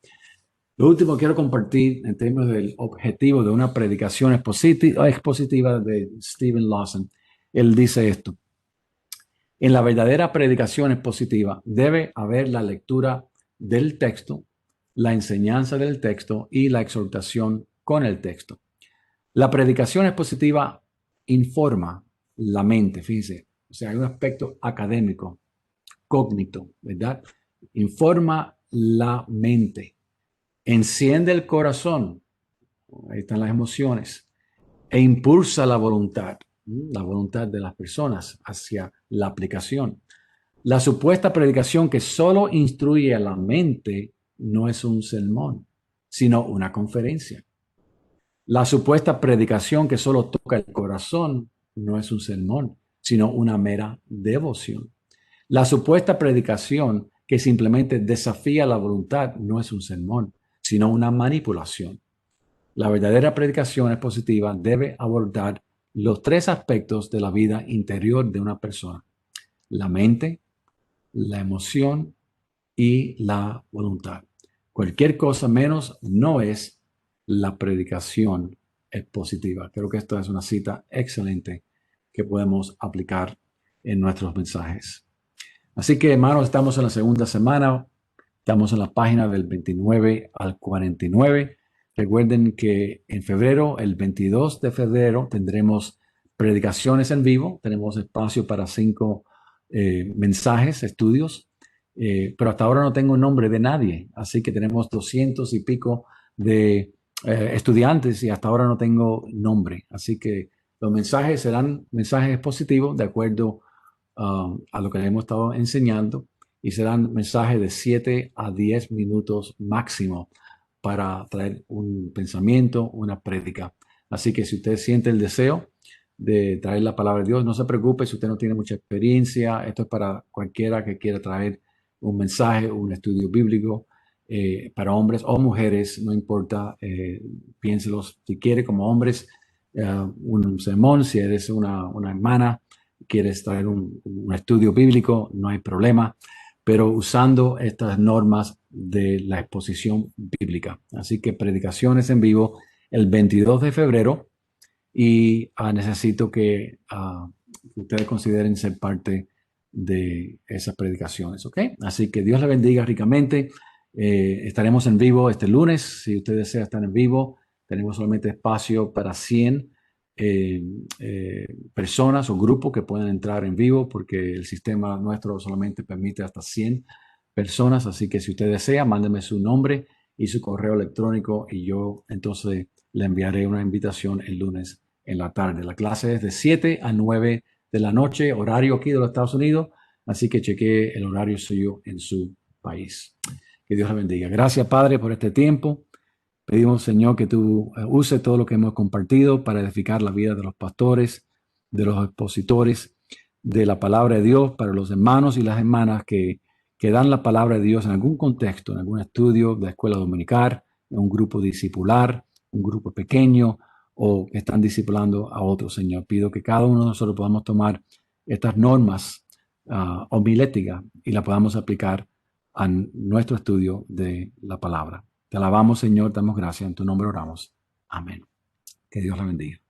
Lo último que quiero compartir en términos del objetivo de una predicación expositiva de Stephen Lawson. Él dice esto: en la verdadera predicación expositiva debe haber la lectura del texto, la enseñanza del texto y la exhortación con el texto. La predicación expositiva informa la mente, fíjense, o sea, hay un aspecto académico, cógnito, ¿verdad? Informa la mente, enciende el corazón, ahí están las emociones, e impulsa la voluntad de las personas hacia la aplicación. La supuesta predicación que solo instruye a la mente no es un sermón, sino una conferencia. La supuesta predicación que solo toca el corazón no es un sermón, sino una mera devoción. La supuesta predicación que simplemente desafía la voluntad no es un sermón, sino una manipulación. La verdadera predicación expositiva debe abordar los tres aspectos de la vida interior de una persona: la mente, la emoción y la voluntad. Cualquier cosa menos no es la predicación expositiva. Creo que esta es una cita excelente que podemos aplicar en nuestros mensajes. Así que, hermanos, estamos en la segunda semana. Estamos en la página del 29 al 49. Recuerden que en febrero, el 22 de febrero, tendremos predicaciones en vivo. Tenemos espacio para 5 mensajes, estudios, pero hasta ahora no tengo nombre de nadie. Así que tenemos 200 y pico de estudiantes y hasta ahora no tengo nombre. Así que los mensajes serán mensajes positivos de acuerdo a lo que le hemos estado enseñando, y serán mensajes de 7 a 10 minutos máximo para traer un pensamiento, una prédica. Así que si usted siente el deseo de traer la palabra de Dios, no se preocupe si usted no tiene mucha experiencia. Esto es para cualquiera que quiera traer un mensaje, un estudio bíblico, para hombres o mujeres, no importa, piénselos si quiere como hombres, un sermón, si eres una hermana, quieres traer un estudio bíblico, no hay problema, pero usando estas normas de la exposición bíblica. Así que predicaciones en vivo el 22 de febrero, y necesito que ustedes consideren ser parte de esas predicaciones, ¿ok? Así que Dios le bendiga ricamente Estaremos en vivo este lunes. Si usted desea estar en vivo, tenemos solamente espacio para 100 personas o grupos que pueden entrar en vivo porque el sistema nuestro solamente permite hasta 100 personas. Así que si usted desea, mándeme su nombre y su correo electrónico y yo entonces le enviaré una invitación el lunes en la tarde. La clase es de 7 a 9 de la noche, horario aquí de los Estados Unidos. Así que chequee el horario suyo en su país. Que Dios le bendiga. Gracias, Padre, por este tiempo. Pedimos, Señor, que tú uses todo lo que hemos compartido para edificar la vida de los pastores, de los expositores, de la palabra de Dios, para los hermanos y las hermanas que dan la palabra de Dios en algún contexto, en algún estudio de escuela dominical, en un grupo discipular, un grupo pequeño, o que están discipulando a otros, Señor. Pido que cada uno de nosotros podamos tomar estas normas homiléticas y las podamos aplicar a nuestro estudio de la palabra. Te alabamos, Señor, te damos gracias. En tu nombre oramos. Amén. Que Dios la bendiga.